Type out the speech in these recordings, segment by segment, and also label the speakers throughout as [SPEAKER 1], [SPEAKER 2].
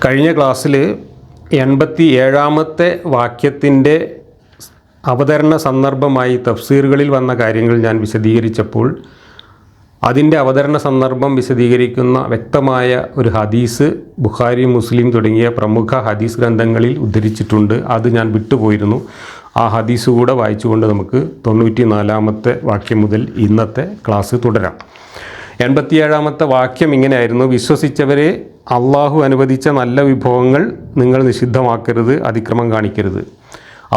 [SPEAKER 1] കഴിഞ്ഞ ക്ലാസ്സിൽ 87-ാമത്തെ വാക്യത്തിൻ്റെ അവതരണ സന്ദർഭമായി തഫ്സീറുകളിൽ വന്ന കാര്യങ്ങൾ ഞാൻ വിശദീകരിച്ചപ്പോൾ അതിൻ്റെ അവതരണ സന്ദർഭം വിശദീകരിക്കുന്ന വ്യക്തമായ ഒരു ഹദീസ് ബുഖാരി, മുസ്ലിം തുടങ്ങിയ പ്രമുഖ ഹദീസ് ഗ്രന്ഥങ്ങളിൽ ഉദ്ധരിച്ചിട്ടുണ്ട്. അത് ഞാൻ വിട്ടുപോയിരുന്നു. ആ ഹദീസ് കൂടെ വായിച്ചുകൊണ്ട് നമുക്ക് 94-ാമത്തെ വാക്യം മുതൽ ഇന്നത്തെ ക്ലാസ് തുടരാം. 87-ാമത്തെ വാക്യം ഇങ്ങനെയായിരുന്നു: വിശ്വസിച്ചവരെ അള്ളാഹു അനുവദിച്ച നല്ല വിഭവങ്ങൾ നിങ്ങൾ നിഷിദ്ധമാക്കരുത്, അതിക്രമം കാണിക്കരുത്.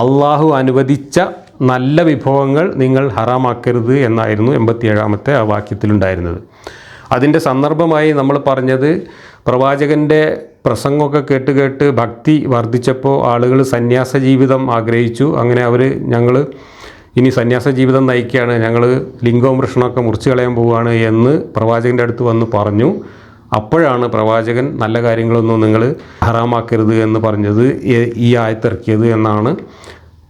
[SPEAKER 1] അള്ളാഹു അനുവദിച്ച നല്ല വിഭവങ്ങൾ നിങ്ങൾ ഹറാമാക്കരുത് എന്നായിരുന്നു 87-ാമത്തെ ആ വാക്യത്തിലുണ്ടായിരുന്നത്. അതിൻ്റെ സന്ദർഭമായി നമ്മൾ പറഞ്ഞത്, പ്രവാചകൻ്റെ പ്രസംഗമൊക്കെ കേട്ട് ഭക്തി വർദ്ധിച്ചപ്പോൾ ആളുകൾ സന്യാസ ജീവിതം ആഗ്രഹിച്ചു. അങ്ങനെ ഞങ്ങൾ ഇനി സന്യാസ ജീവിതം നയിക്കുകയാണ്, ഞങ്ങൾ ലിംഗവും വൃഷണമൊക്കെ മുറിച്ച് കളയാൻ പോവുകയാണ് എന്ന് പ്രവാചകൻ്റെ അടുത്ത് വന്ന് പറഞ്ഞു. അപ്പോഴാണ് പ്രവാചകൻ നല്ല കാര്യങ്ങളൊന്നും നിങ്ങൾ ഹറാമാക്കരുത് എന്ന് പറഞ്ഞത്, ഈ ആയത്തിറക്കിയത് എന്നാണ്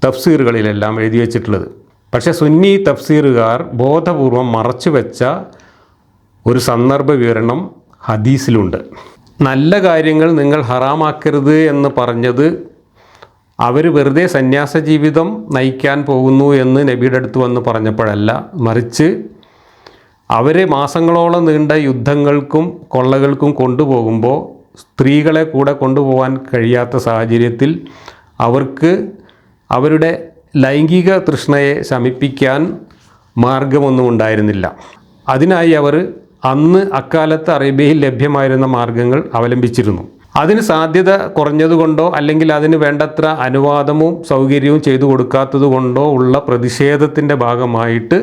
[SPEAKER 1] തഫ്സീറുകളിലെല്ലാം എഴുതി വച്ചിട്ടുള്ളത്. പക്ഷേ സുന്നി തഫ്സീറുകാർ ബോധപൂർവം മറച്ചു വെച്ച ഒരു സന്ദർഭ വിവരണം ഹദീസിലുണ്ട്. നല്ല കാര്യങ്ങൾ നിങ്ങൾ ഹറാമാക്കരുത് എന്ന് പറഞ്ഞത് അവർ വെറുതെ സന്യാസ ജീവിതം നയിക്കാൻ പോകുന്നു എന്ന് നബിയുടെ അടുത്ത് വന്ന് പറഞ്ഞപ്പോഴല്ല, മറിച്ച് അവരെ മാസങ്ങളോളം നീണ്ട യുദ്ധങ്ങൾക്കും കൊള്ളകൾക്കും കൊണ്ടുപോകുമ്പോൾ സ്ത്രീകളെ കൂടെ കൊണ്ടുപോകാൻ കഴിയാത്ത സാഹചര്യത്തിൽ അവർക്ക് അവരുടെ ലൈംഗിക തൃഷ്ണയെ ശമിപ്പിക്കാൻ മാർഗമൊന്നും ഉണ്ടായിരുന്നില്ല. അതിനായി അവർ അന്ന് അക്കാലത്ത് അറേബ്യയിൽ ലഭ്യമായിരുന്ന മാർഗങ്ങൾ അവലംബിച്ചിരുന്നു. അതിന് സാധ്യത കുറഞ്ഞതുകൊണ്ടോ അല്ലെങ്കിൽ അതിന് വേണ്ടത്ര അനുവാദവും സൗകര്യവും ചെയ്തു കൊടുക്കാത്തത് കൊണ്ടോ ഉള്ള പ്രതിഷേധത്തിൻ്റെ ഭാഗമായിട്ട്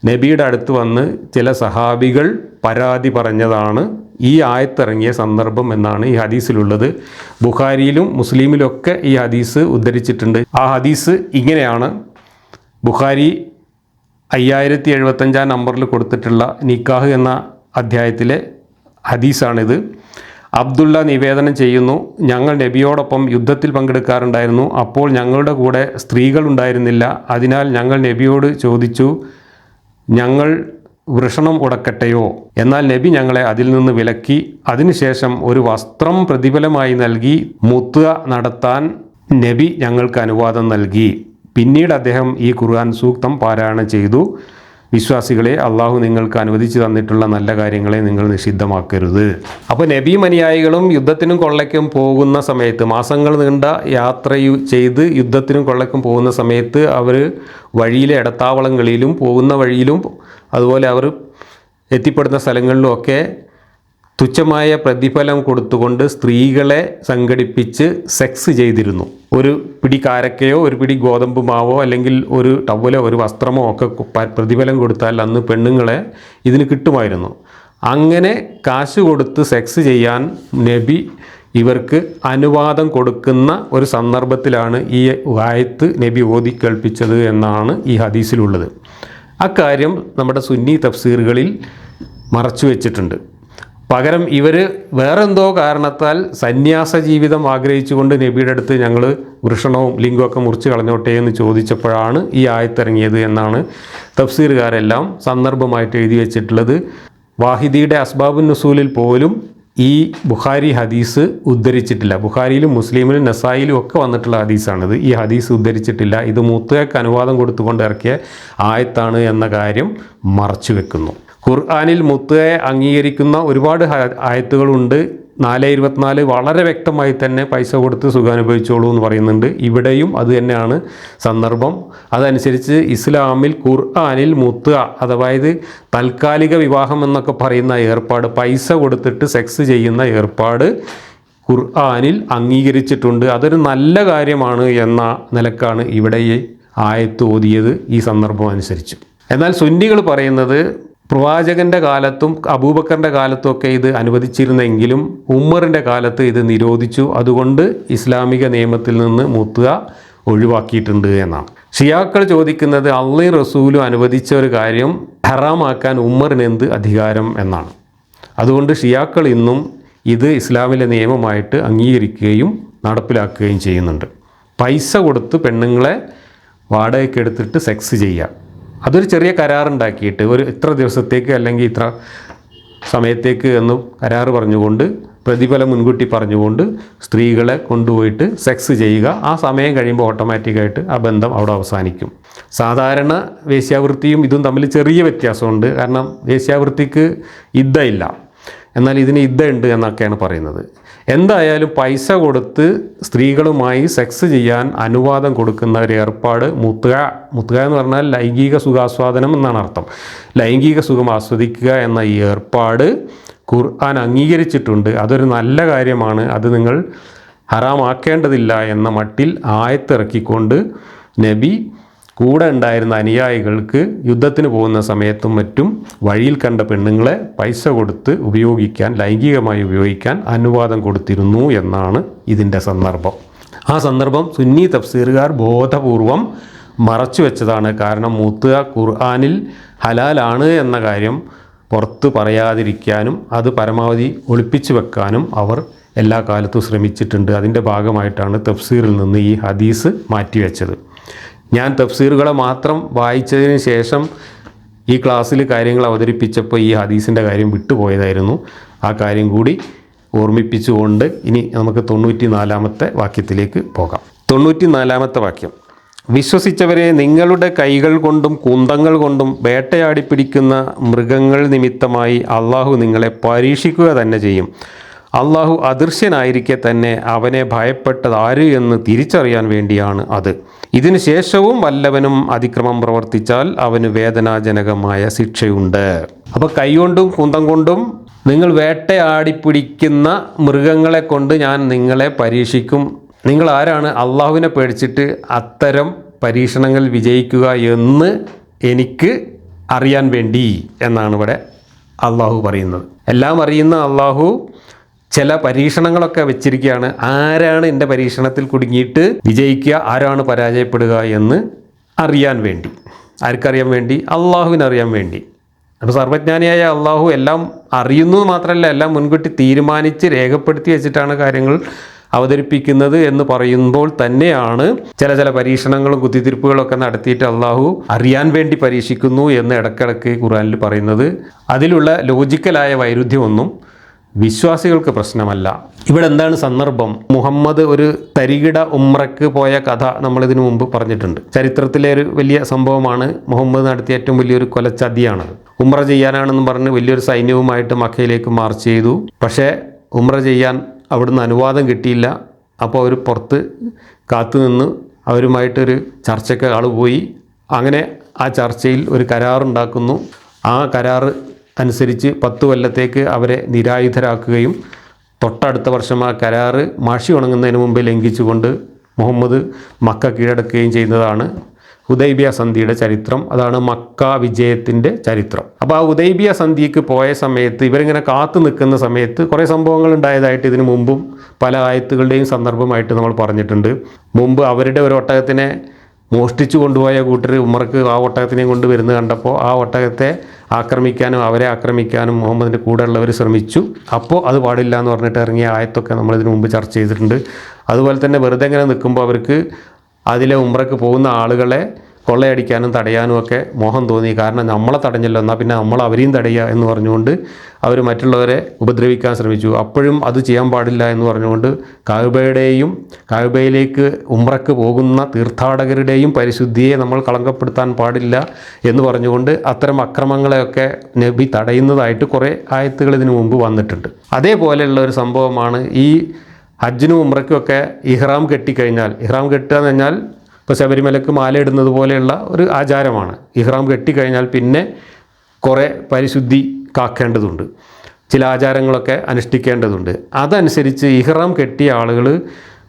[SPEAKER 1] നബിയുടെ അടുത്ത് വന്ന് ചില സഹാബികൾ പരാതി പറഞ്ഞതാണ് ഈ ആയത്തിറങ്ങിയ സന്ദർഭം എന്നാണ് ഈ ഹദീസിലുള്ളത്. ബുഖാരിയിലും മുസ്ലിമിലൊക്കെ ഈ ഹദീസ് ഉദ്ധരിച്ചിട്ടുണ്ട്. ആ ഹദീസ് ഇങ്ങനെയാണ്. ബുഖാരി 5075 നമ്പറിൽ കൊടുത്തിട്ടുള്ള നിക്കാഹ് എന്ന അധ്യായത്തിലെ ഹദീസാണിത്. അബ്ദുള്ള നിവേദനം ചെയ്യുന്നു: ഞങ്ങൾ നബിയോടൊപ്പം യുദ്ധത്തിൽ പങ്കെടുക്കാറുണ്ടായിരുന്നു. അപ്പോൾ ഞങ്ങളുടെ കൂടെ സ്ത്രീകൾ ഉണ്ടായിരുന്നില്ല. അതിനാൽ ഞങ്ങൾ നബിയോട് ചോദിച്ചു, ഞങ്ങൾ വൃഷണം ഉടക്കട്ടെയോ? എന്നാൽ നബി ഞങ്ങളെ അതിൽ നിന്ന് വിലക്കി. അതിനുശേഷം ഒരു വസ്ത്രം പ്രതിഫലമായി നൽകി മുത്തുഅ നടത്താൻ നബി ഞങ്ങൾക്ക് അനുവാദം നൽകി. പിന്നീട് അദ്ദേഹം ഈ ഖുർആൻ സൂക്തം പാരായണം ചെയ്തു: വിശ്വാസികളെ, അള്ളാഹു നിങ്ങൾക്ക് അനുവദിച്ചു തന്നിട്ടുള്ള നല്ല കാര്യങ്ങളെ നിങ്ങൾ നിഷിദ്ധമാക്കരുത്. അപ്പോൾ നബിയും അനുയായികളും യുദ്ധത്തിനും കൊള്ളയ്ക്കും പോകുന്ന സമയത്ത്, മാസങ്ങൾ നീണ്ട യാത്ര ചെയ്ത് യുദ്ധത്തിനും കൊള്ളയ്ക്കും പോകുന്ന സമയത്ത് അവർ വഴിയിലെ ഇടത്താവളങ്ങളിലും പോകുന്ന വഴിയിലും അതുപോലെ അവർ എത്തിപ്പെടുന്ന സ്ഥലങ്ങളിലുമൊക്കെ തുച്ഛമായ പ്രതിഫലം കൊടുത്തുകൊണ്ട് സ്ത്രീകളെ സംഘടിപ്പിച്ച് സെക്സ് ചെയ്തിരുന്നു. ഒരു പിടി കാരക്കയോ ഒരു പിടി ഗോതമ്പ് മാവോ അല്ലെങ്കിൽ ഒരു ടവലോ ഒരു വസ്ത്രമോ ഒക്കെ പ്രതിഫലം കൊടുത്താൽ അന്ന് പെണ്ണുങ്ങളെ ഇതിന് കിട്ടുമായിരുന്നു. അങ്ങനെ കാശ് കൊടുത്ത് സെക്സ് ചെയ്യാൻ നബി ഇവർക്ക് അനുവാദം കൊടുക്കുന്ന ഒരു സന്ദർഭത്തിലാണ് ഈ ആയത്ത് നബി ഓതി കേൾപ്പിച്ചത് എന്നാണ് ഈ ഹദീസിലുള്ളത്. അക്കാര്യം നമ്മുടെ സുന്നി തഫ്സീറുകളിൽ മറച്ചു വെച്ചിട്ടുണ്ട്. പകരം ഇവർ വേറെന്തോ കാരണത്താൽ സന്യാസ ജീവിതം ആഗ്രഹിച്ചുകൊണ്ട് നബിയുടെ അടുത്ത് ഞങ്ങൾ വൃഷണവും ലിംഗമൊക്കെ മുറിച്ച് കളഞ്ഞോട്ടെ എന്ന് ചോദിച്ചപ്പോഴാണ് ഈ ആയത്തിറങ്ങിയത് എന്നാണ് തഫ്സീറുകാരെല്ലാം സന്ദർഭമായിട്ട് എഴുതി വെച്ചിട്ടുള്ളത്. വാഹിദിയുടെ അസ്ബാബുൻ നുസൂലിൽ പോലും ഈ ബുഖാരി ഹദീസ് ഉദ്ധരിച്ചിട്ടില്ല. ബുഖാരിയിലും മുസ്ലിമിലും നസായിലും ഒക്കെ വന്നിട്ടുള്ള ഹദീസാണിത്. ഈ ഹദീസ് ഉദ്ധരിച്ചിട്ടില്ല. ഇത് മുത്തുഅക്ക് അനുവാദം കൊടുത്തുകൊണ്ട് ഇറക്കിയ ആയത്താണ് എന്ന കാര്യം മറച്ചു വെക്കുന്നു. ഖുർആനിൽ മുത്തുഅയെ അംഗീകരിക്കുന്ന ഒരുപാട് ആയത്തുകളുണ്ട്. 4:24 വളരെ വ്യക്തമായി തന്നെ പൈസ കൊടുത്ത് സുഖാനുഭവിച്ചോളൂ എന്ന് പറയുന്നുണ്ട്. ഇവിടെയും അത് തന്നെയാണ് സന്ദർഭം. അതനുസരിച്ച് ഇസ്ലാമിൽ ഖുർആനിൽ മുത്തുഅ അഥവാ താൽക്കാലിക വിവാഹം എന്നൊക്കെ പറയുന്ന ഏർപ്പാട്, പൈസ കൊടുത്തിട്ട് സെക്സ് ചെയ്യുന്ന ഏർപ്പാട് ഖുർആനിൽ അംഗീകരിച്ചിട്ടുണ്ട്. അതൊരു നല്ല കാര്യമാണ് എന്ന നിലക്കാണ് ഇവിടെ ഈ ആയത്ത് ഓതിയത് ഈ സന്ദർഭം അനുസരിച്ച്. എന്നാൽ സുന്നികൾ പറയുന്നത് പ്രവാചകൻ്റെ കാലത്തും അബൂബക്കറിൻ്റെ കാലത്തും ഒക്കെ ഇത് അനുവദിച്ചിരുന്നെങ്കിലും ഉമ്മറിൻ്റെ കാലത്ത് ഇത് നിരോധിച്ചു. അതുകൊണ്ട് ഇസ്ലാമിക നിയമത്തിൽ നിന്ന് മുത്തുഅ ഒഴിവാക്കിയിട്ടുണ്ട് എന്നാണ്. ഷിയാക്കൾ ചോദിക്കുന്നത് അള്ളയും റസൂലും അനുവദിച്ച ഒരു കാര്യം ഹറാമാക്കാൻ ഉമ്മറിന് എന്ത് അധികാരം എന്നാണ്. അതുകൊണ്ട് ഷിയാക്കൾ ഇന്നും ഇത് ഇസ്ലാമിലെ നിയമമായിട്ട് അംഗീകരിക്കുകയും നടപ്പിലാക്കുകയും ചെയ്യുന്നുണ്ട്. പൈസ കൊടുത്ത് പെണ്ണുങ്ങളെ വാടകയ്ക്ക് എടുത്തിട്ട് സെക്സ് ചെയ്യുക, അതൊരു ചെറിയ കരാറുണ്ടാക്കിയിട്ട് ഒരു ഇത്ര ദിവസത്തേക്ക് അല്ലെങ്കിൽ ഇത്ര സമയത്തേക്ക് എന്ന് കരാറ് പറഞ്ഞുകൊണ്ട് പ്രതിഫലം മുൻകൂട്ടി പറഞ്ഞുകൊണ്ട് സ്ത്രീകളെ കൊണ്ടുപോയിട്ട് സെക്സ് ചെയ്യുക. ആ സമയം കഴിയുമ്പോൾ ഓട്ടോമാറ്റിക്കായിട്ട് ആ ബന്ധം അവിടെ അവസാനിക്കും. സാധാരണ വേശ്യാവൃത്തിയും ഇതും തമ്മിൽ ചെറിയ വ്യത്യാസമുണ്ട്. കാരണം വേശ്യാവൃത്തിക്ക് ഇല്ല, എന്നാൽ ഇതിന് ഉണ്ട് എന്നൊക്കെയാണ് പറയുന്നത്. എന്തായാലും പൈസ കൊടുത്ത് സ്ത്രീകളുമായി സെക്സ് ചെയ്യാൻ അനുവാദം കൊടുക്കുന്ന ഒരു ഏർപ്പാട് മുത്തുക എന്ന് പറഞ്ഞാൽ ലൈംഗിക സുഖാസ്വാദനം എന്നാണ് അർത്ഥം. ലൈംഗിക സുഖം ആസ്വദിക്കുക എന്ന ഈ ഏർപ്പാട് ഖുർആൻ അംഗീകരിച്ചിട്ടുണ്ട്. അതൊരു നല്ല കാര്യമാണ്, അത് നിങ്ങൾ ഹറാമാക്കേണ്ടതില്ല എന്ന മട്ടിൽ ആയത്തിറക്കിക്കൊണ്ട് നബി കൂടെ ഉണ്ടായിരുന്ന അനുയായികൾക്ക് യുദ്ധത്തിന് പോകുന്ന സമയത്തും മറ്റും വഴിയിൽ കണ്ട പെണ്ണുങ്ങളെ പൈസ കൊടുത്ത് ലൈംഗികമായി ഉപയോഗിക്കാൻ അനുവാദം കൊടുത്തിരുന്നു എന്നാണ് ഇതിൻ്റെ സന്ദർഭം. ആ സന്ദർഭം സുന്നി തഫ്സീറുകാർ ബോധപൂർവം മറച്ചു വെച്ചതാണ്. കാരണം മൂത്തുക ഖുർആനിൽ ഹലാലാണ് എന്ന കാര്യം പുറത്ത് പറയാതിരിക്കാനും അത് പരമാവധി ഒളിപ്പിച്ചു വെക്കാനും അവർ എല്ലാ കാലത്തും ശ്രമിച്ചിട്ടുണ്ട്. അതിൻ്റെ ഭാഗമായിട്ടാണ് തഫ്സീറിൽ നിന്ന് ഈ ഹദീസ് മാറ്റിവെച്ചത്. ഞാൻ തഫ്സീറുകളെ മാത്രം വായിച്ചതിന് ശേഷം ഈ ക്ലാസ്സിൽ കാര്യങ്ങൾ അവതരിപ്പിച്ചപ്പോൾ ഈ ഹദീസിൻ്റെ കാര്യം വിട്ടുപോയതായിരുന്നു. ആ കാര്യം കൂടി ഓർമ്മിപ്പിച്ചുകൊണ്ട് ഇനി നമുക്ക് 94-ാമത്തെ വാക്യത്തിലേക്ക് പോകാം. 94-ാമത്തെ വാക്യം: വിശ്വസിച്ചവരെ, നിങ്ങളുടെ കൈകൾ കൊണ്ടും കുന്തങ്ങൾ കൊണ്ടും വേട്ടയാടി പിടിക്കുന്ന മൃഗങ്ങൾ നിമിത്തമായി അള്ളാഹു നിങ്ങളെ പരീക്ഷിക്കുക തന്നെ ചെയ്യും. അള്ളാഹു അദൃശ്യനായിരിക്കെ തന്നെ അവനെ ഭയപ്പെട്ടത് ആര് എന്ന് തിരിച്ചറിയാൻ വേണ്ടിയാണ് അത്. ഇതിനു ശേഷവും വല്ലവനും അതിക്രമം പ്രവർത്തിച്ചാൽ അവന് വേദനാജനകമായ ശിക്ഷയുണ്ട്. അപ്പോൾ കൈകൊണ്ടും കുന്തം കൊണ്ടും നിങ്ങൾ വേട്ടയാടി പിടിക്കുന്ന മൃഗങ്ങളെ കൊണ്ട് ഞാൻ നിങ്ങളെ പരീക്ഷിക്കും. നിങ്ങൾ ആരാണ് അള്ളാഹുവിനെ പേടിച്ചിട്ട് അത്തരം പരീക്ഷണങ്ങൾ വിജയിക്കുക എന്ന് എനിക്ക് അറിയാൻ വേണ്ടി എന്നാണ് ഇവിടെ അള്ളാഹു പറയുന്നത്. എല്ലാം അറിയുന്ന അള്ളാഹു ചില പരീക്ഷണങ്ങളൊക്കെ വെച്ചിരിക്കുകയാണ്. ആരാണ് എൻ്റെ പരീക്ഷണത്തിൽ കുടുങ്ങിയിട്ട് വിജയിക്കുക, ആരാണ് പരാജയപ്പെടുക എന്ന് അറിയാൻ വേണ്ടി. ആർക്കറിയാൻ വേണ്ടി? അള്ളാഹുവിനറിയാൻ വേണ്ടി. അപ്പോൾ സർവജ്ഞാനിയായ അള്ളാഹു എല്ലാം അറിയുന്നു മാത്രമല്ല, എല്ലാം മുൻകൂട്ടി തീരുമാനിച്ച് രേഖപ്പെടുത്തി വെച്ചിട്ടാണ് കാര്യങ്ങൾ അവതരിപ്പിക്കുന്നത് എന്ന് പറയുമ്പോൾ തന്നെയാണ് ചില പരീക്ഷണങ്ങളും കുത്തിത്തിരിപ്പുകളൊക്കെ നടത്തിയിട്ട് അള്ളാഹു അറിയാൻ വേണ്ടി പരീക്ഷിക്കുന്നു എന്ന് ഇടയ്ക്കിടയ്ക്ക് ഖുർആനിൽ പറയുന്നത്. അതിലുള്ള ലോജിക്കലായ വൈരുദ്ധ്യമൊന്നും വിശ്വാസികൾക്ക് പ്രശ്നമല്ല. ഇവിടെ എന്താണ് സന്ദർഭം? മുഹമ്മദ് ഒരു തരികിട ഉംറയ്ക്ക് പോയ കഥ നമ്മളിതിനു മുമ്പ് പറഞ്ഞിട്ടുണ്ട്. ചരിത്രത്തിലെ ഒരു വലിയ സംഭവമാണ്. മുഹമ്മദ് നടത്തിയ ഏറ്റവും വലിയൊരു കൊലച്ചതിയാണത്. ഉംറ ചെയ്യാനാണെന്ന് പറഞ്ഞ് വലിയൊരു സൈന്യവുമായിട്ട് മക്കയിലേക്ക് മാർച്ച് ചെയ്തു. പക്ഷേ ഉംറ ചെയ്യാൻ അവിടുന്ന് അനുവാദം കിട്ടിയില്ല. അപ്പോൾ അവർ പുറത്ത് കാത്തുനിന്ന് അവരുമായിട്ടൊരു ചർച്ചയ്ക്ക് ആൾ പോയി. അങ്ങനെ ആ ചർച്ചയിൽ ഒരു കരാറുണ്ടാക്കുന്നു. ആ കരാറ് അനുസരിച്ച് 10 കൊല്ലത്തേക്ക് അവരെ നിരായുധരാക്കുകയും തൊട്ടടുത്ത വർഷം ആ കരാറ് മാഷി ഉണങ്ങുന്നതിന് മുമ്പ് ലംഘിച്ചുകൊണ്ട് മുഹമ്മദ് മക്ക കീഴടക്കുകയും ചെയ്യുന്നതാണ് ഹുദൈബിയ സന്ധിയുടെ ചരിത്രം. അതാണ് മക്ക വിജയത്തിൻ്റെ ചരിത്രം. അപ്പോൾ ആ ഹുദൈബിയ സന്ധിക്ക് പോയ സമയത്ത് ഇവരിങ്ങനെ കാത്തു നിൽക്കുന്ന സമയത്ത് കുറേ സംഭവങ്ങൾ ഉണ്ടായതായിട്ട് ഇതിനു മുമ്പും പല ആയത്തുകളുടെയും സന്ദർഭമായിട്ട് നമ്മൾ പറഞ്ഞിട്ടുണ്ട്. മുമ്പ് അവരുടെ ഒരു ഒട്ടകത്തിനെ മോഷ്ടിച്ചു കൊണ്ടുപോയ കൂട്ടർ ഉമർക്ക് ആ ഒട്ടകത്തിനെയും കൊണ്ട് വരുന്നത് കണ്ടപ്പോൾ ആ ഒട്ടകത്തെ ആക്രമിക്കാനും അവരെ ആക്രമിക്കാനും മുഹമ്മദിൻ്റെ കൂടെയുള്ളവർ ശ്രമിച്ചു. അപ്പോൾ അത് പാടില്ല എന്ന് പറഞ്ഞിട്ട് ഇറങ്ങിയ ആയത്തൊക്കെ നമ്മളിതിനു മുമ്പ് ചർച്ച ചെയ്തിട്ടുണ്ട്. അതുപോലെ തന്നെ വെറുതെ ഇങ്ങനെ നിൽക്കുമ്പോൾ അവർക്ക് അതിലെ ഉംറയ്ക്ക് പോകുന്ന ആളുകളെ കൊള്ളയടിക്കാനും തടയാനും ഒക്കെ മോഹം തോന്നി. കാരണം നമ്മളെ തടഞ്ഞല്ലോ, എന്നാൽ പിന്നെ നമ്മൾ അവരെയും തടയുക എന്ന് പറഞ്ഞുകൊണ്ട് അവർ മറ്റുള്ളവരെ ഉപദ്രവിക്കാൻ ശ്രമിച്ചു. അപ്പോഴും അത് ചെയ്യാൻ പാടില്ല എന്ന് പറഞ്ഞുകൊണ്ട് കഅബയിലേക്ക് ഉംറയ്ക്ക് പോകുന്ന തീർത്ഥാടകരുടെയും പരിശുദ്ധിയെ നമ്മൾ കളങ്കപ്പെടുത്താൻ പാടില്ല എന്ന് പറഞ്ഞുകൊണ്ട് അത്തരം അക്രമങ്ങളെയൊക്കെ നബി തടയുന്നതായിട്ട് കുറേ ആയത്തുകൾ ഇതിനു മുമ്പ് വന്നിട്ടുണ്ട്. അതേപോലെയുള്ള ഒരു സംഭവമാണ് ഈ ഹജ്ജിനും ഉംറയ്ക്കുമൊക്കെ ഇഹ്റാം കെട്ടിക്കഴിഞ്ഞാൽ, ഇഹ്റാം കെട്ടുക എന്ന് പറഞ്ഞാൽ ഇപ്പോൾ ശബരിമലക്ക് മാല ഇടുന്നത് പോലെയുള്ള ഒരു ആചാരമാണ്. ഇഹ്റാം കെട്ടിക്കഴിഞ്ഞാൽ പിന്നെ കുറേ പരിശുദ്ധി കാക്കേണ്ടതുണ്ട്, ചില ആചാരങ്ങളൊക്കെ അനുഷ്ഠിക്കേണ്ടതുണ്ട്. അതനുസരിച്ച് ഇഹ്റാം കെട്ടിയ ആളുകൾ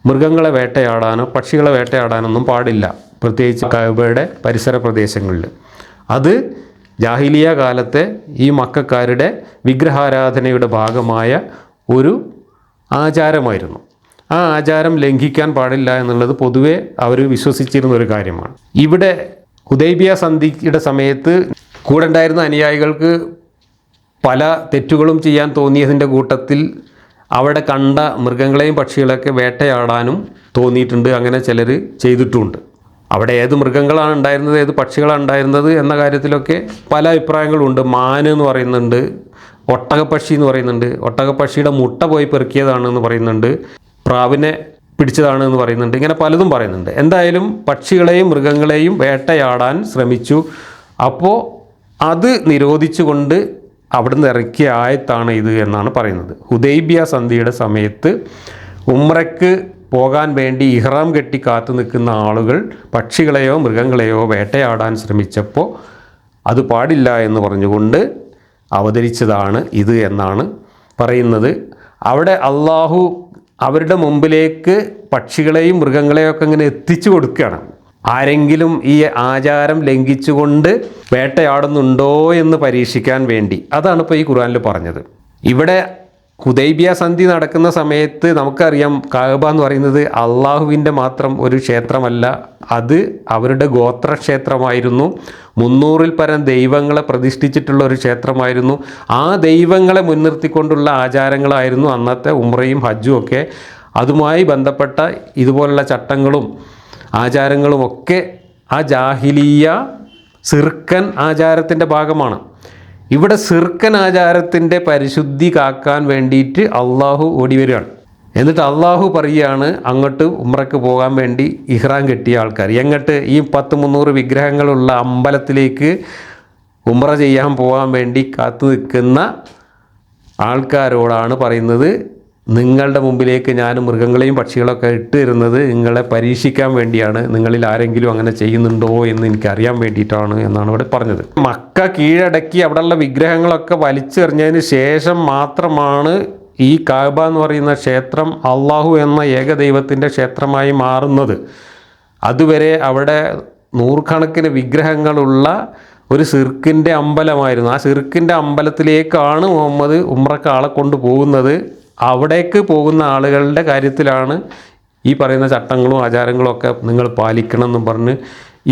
[SPEAKER 1] മൃഗങ്ങളെ വേട്ടയാടാനോ പക്ഷികളെ വേട്ടയാടാനൊന്നും പാടില്ല, പ്രത്യേകിച്ച് കഅബയുടെ പരിസര പ്രദേശങ്ങളിൽ. അത് ജാഹിലിയ കാലത്തെ ഈ മക്കക്കാരുടെ വിഗ്രഹാരാധനയുടെ ഭാഗമായ ഒരു ആചാരമായിരുന്നു. ആ ആചാരം ലംഘിക്കാൻ പാടില്ല എന്നുള്ളത് പൊതുവെ അവർ വിശ്വസിച്ചിരുന്ന ഒരു കാര്യമാണ്. ഇവിടെ ഹുദൈബിയ സന്ധിയുടെ സമയത്ത് കൂടെ ഉണ്ടായിരുന്ന അനുയായികൾക്ക് പല തെറ്റുകളും ചെയ്യാൻ തോന്നിയതിൻ്റെ കൂട്ടത്തിൽ അവിടെ കണ്ട മൃഗങ്ങളെയും പക്ഷികളെയൊക്കെ വേട്ടയാടാനും തോന്നിയിട്ടുണ്ട്. അങ്ങനെ ചിലർ ചെയ്തിട്ടുമുണ്ട്. അവിടെ ഏത് മൃഗങ്ങളാണ് ഉണ്ടായിരുന്നത്, ഏത് പക്ഷികളാണ് ഉണ്ടായിരുന്നത് എന്ന കാര്യത്തിലൊക്കെ പല അഭിപ്രായങ്ങളുണ്ട്. മാന് എന്ന് പറയുന്നുണ്ട്, ഒട്ടകപ്പക്ഷി എന്ന് പറയുന്നുണ്ട്, ഒട്ടകപ്പക്ഷിയുടെ മുട്ട പോയി പെറുക്കിയതാണെന്ന് പറയുന്നുണ്ട്, പ്രാവിനെ പിടിച്ചതാണ് എന്ന് പറയുന്നുണ്ട്, ഇങ്ങനെ പലതും പറയുന്നുണ്ട്. എന്തായാലും പക്ഷികളെയും മൃഗങ്ങളെയും വേട്ടയാടാൻ ശ്രമിച്ചു. അപ്പോൾ അത് നിരോധിച്ചുകൊണ്ട് അവിടുന്ന് ഇറക്കിയ ആയത്താണ് ഇത് എന്നാണ് പറയുന്നത്. ഹുദൈബിയ സന്ധിയുടെ സമയത്ത് ഉംറയ്ക്ക് പോകാൻ വേണ്ടി ഇഹ്റാം കെട്ടി കാത്തു നിൽക്കുന്ന ആളുകൾ പക്ഷികളെയോ മൃഗങ്ങളെയോ വേട്ടയാടാൻ ശ്രമിച്ചപ്പോൾ അത് പാടില്ല എന്ന് പറഞ്ഞുകൊണ്ട് അവതരിച്ചതാണ് ഇത് എന്നാണ് പറയുന്നത്. അവിടെ അള്ളാഹു അവരുടെ മുമ്പിലേക്ക് പക്ഷികളെയും മൃഗങ്ങളെയും ഒക്കെ ഇങ്ങനെ എത്തിച്ചു കൊടുക്കുകയാണ്. ആരെങ്കിലും ഈ ആചാരം ലംഘിച്ചുകൊണ്ട് വേട്ടയാടുന്നുണ്ടോ എന്ന് പരീക്ഷിക്കാൻ വേണ്ടി. അതാണ് ഇപ്പോൾ ഈ ഖുർആനിൽ പറഞ്ഞത്. ഇവിടെ ഹുദൈബിയ സന്ധി നടക്കുന്ന സമയത്ത് നമുക്കറിയാം കഅബ എന്ന് പറയുന്നത് അള്ളാഹുവിൻ്റെ മാത്രം ഒരു ക്ഷേത്രമല്ല, അത് അവരുടെ ഗോത്രക്ഷേത്രമായിരുന്നു. 300-ൽ പരം ദൈവങ്ങളെ പ്രതിഷ്ഠിച്ചിട്ടുള്ള ഒരു ക്ഷേത്രമായിരുന്നു. ആ ദൈവങ്ങളെ മുൻനിർത്തിക്കൊണ്ടുള്ള ആചാരങ്ങളായിരുന്നു അന്നത്തെ ഉംറയും ഹജ്ജും ഒക്കെ. അതുമായി ബന്ധപ്പെട്ട ഇതുപോലുള്ള ചട്ടങ്ങളും ആചാരങ്ങളുമൊക്കെ ആ ജാഹിലിയ സിർക്കൻ ആചാരത്തിൻ്റെ ഭാഗമാണ്. ഇവിടെ സിർക്കൻ ആചാരത്തിൻ്റെ പരിശുദ്ധി കാക്കാൻ വേണ്ടിയിട്ട് അള്ളാഹു ഓടി വരികയാണ്. എന്നിട്ട് അള്ളാഹു പറയുകയാണ് അങ്ങോട്ട് ഉംറയ്ക്ക് പോകാൻ വേണ്ടി ഇഹ്റാം കെട്ടിയ ആൾക്കാർ എങ്ങോട്ട് ഈ 100-300 വിഗ്രഹങ്ങളുള്ള അമ്പലത്തിലേക്ക് ഉംറ ചെയ്യാൻ പോകാൻ വേണ്ടി കാത്തു നിൽക്കുന്ന ആൾക്കാരോടാണ് പറയുന്നത്, നിങ്ങളുടെ മുമ്പിലേക്ക് ഞാൻ മൃഗങ്ങളെയും പക്ഷികളൊക്കെ ഇട്ട് തരുന്നത് നിങ്ങളെ പരീക്ഷിക്കാൻ വേണ്ടിയാണ്. നിങ്ങളിൽ ആരെങ്കിലും അങ്ങനെ ചെയ്യുന്നുണ്ടോ എന്ന് എനിക്കറിയാൻ വേണ്ടിയിട്ടാണ് എന്നാണ് ഇവിടെ പറഞ്ഞത്. മക്ക കീഴടക്കി അവിടെയുള്ള വിഗ്രഹങ്ങളൊക്കെ വലിച്ചെറിഞ്ഞതിന് ശേഷം മാത്രമാണ് ഈ കഅബ എന്ന് പറയുന്ന ക്ഷേത്രം അള്ളാഹു എന്ന ഏകദൈവത്തിൻ്റെ ക്ഷേത്രമായി മാറുന്നത്. അതുവരെ അവിടെ നൂറുകണക്കിന് വിഗ്രഹങ്ങളുള്ള ഒരു സിർക്കിൻ്റെ അമ്പലമായിരുന്നു. ആ സിർക്കിൻ്റെ അമ്പലത്തിലേക്കാണ് മുഹമ്മദ് ഉംറക്ക് ആളെ കൊണ്ട് പോകുന്നത്. അവിടേക്ക് പോകുന്ന ആളുകളുടെ കാര്യത്തിലാണ് ഈ പറയുന്ന ചട്ടങ്ങളും ആചാരങ്ങളും ഒക്കെ നിങ്ങൾ പാലിക്കണം എന്നും പറഞ്ഞ്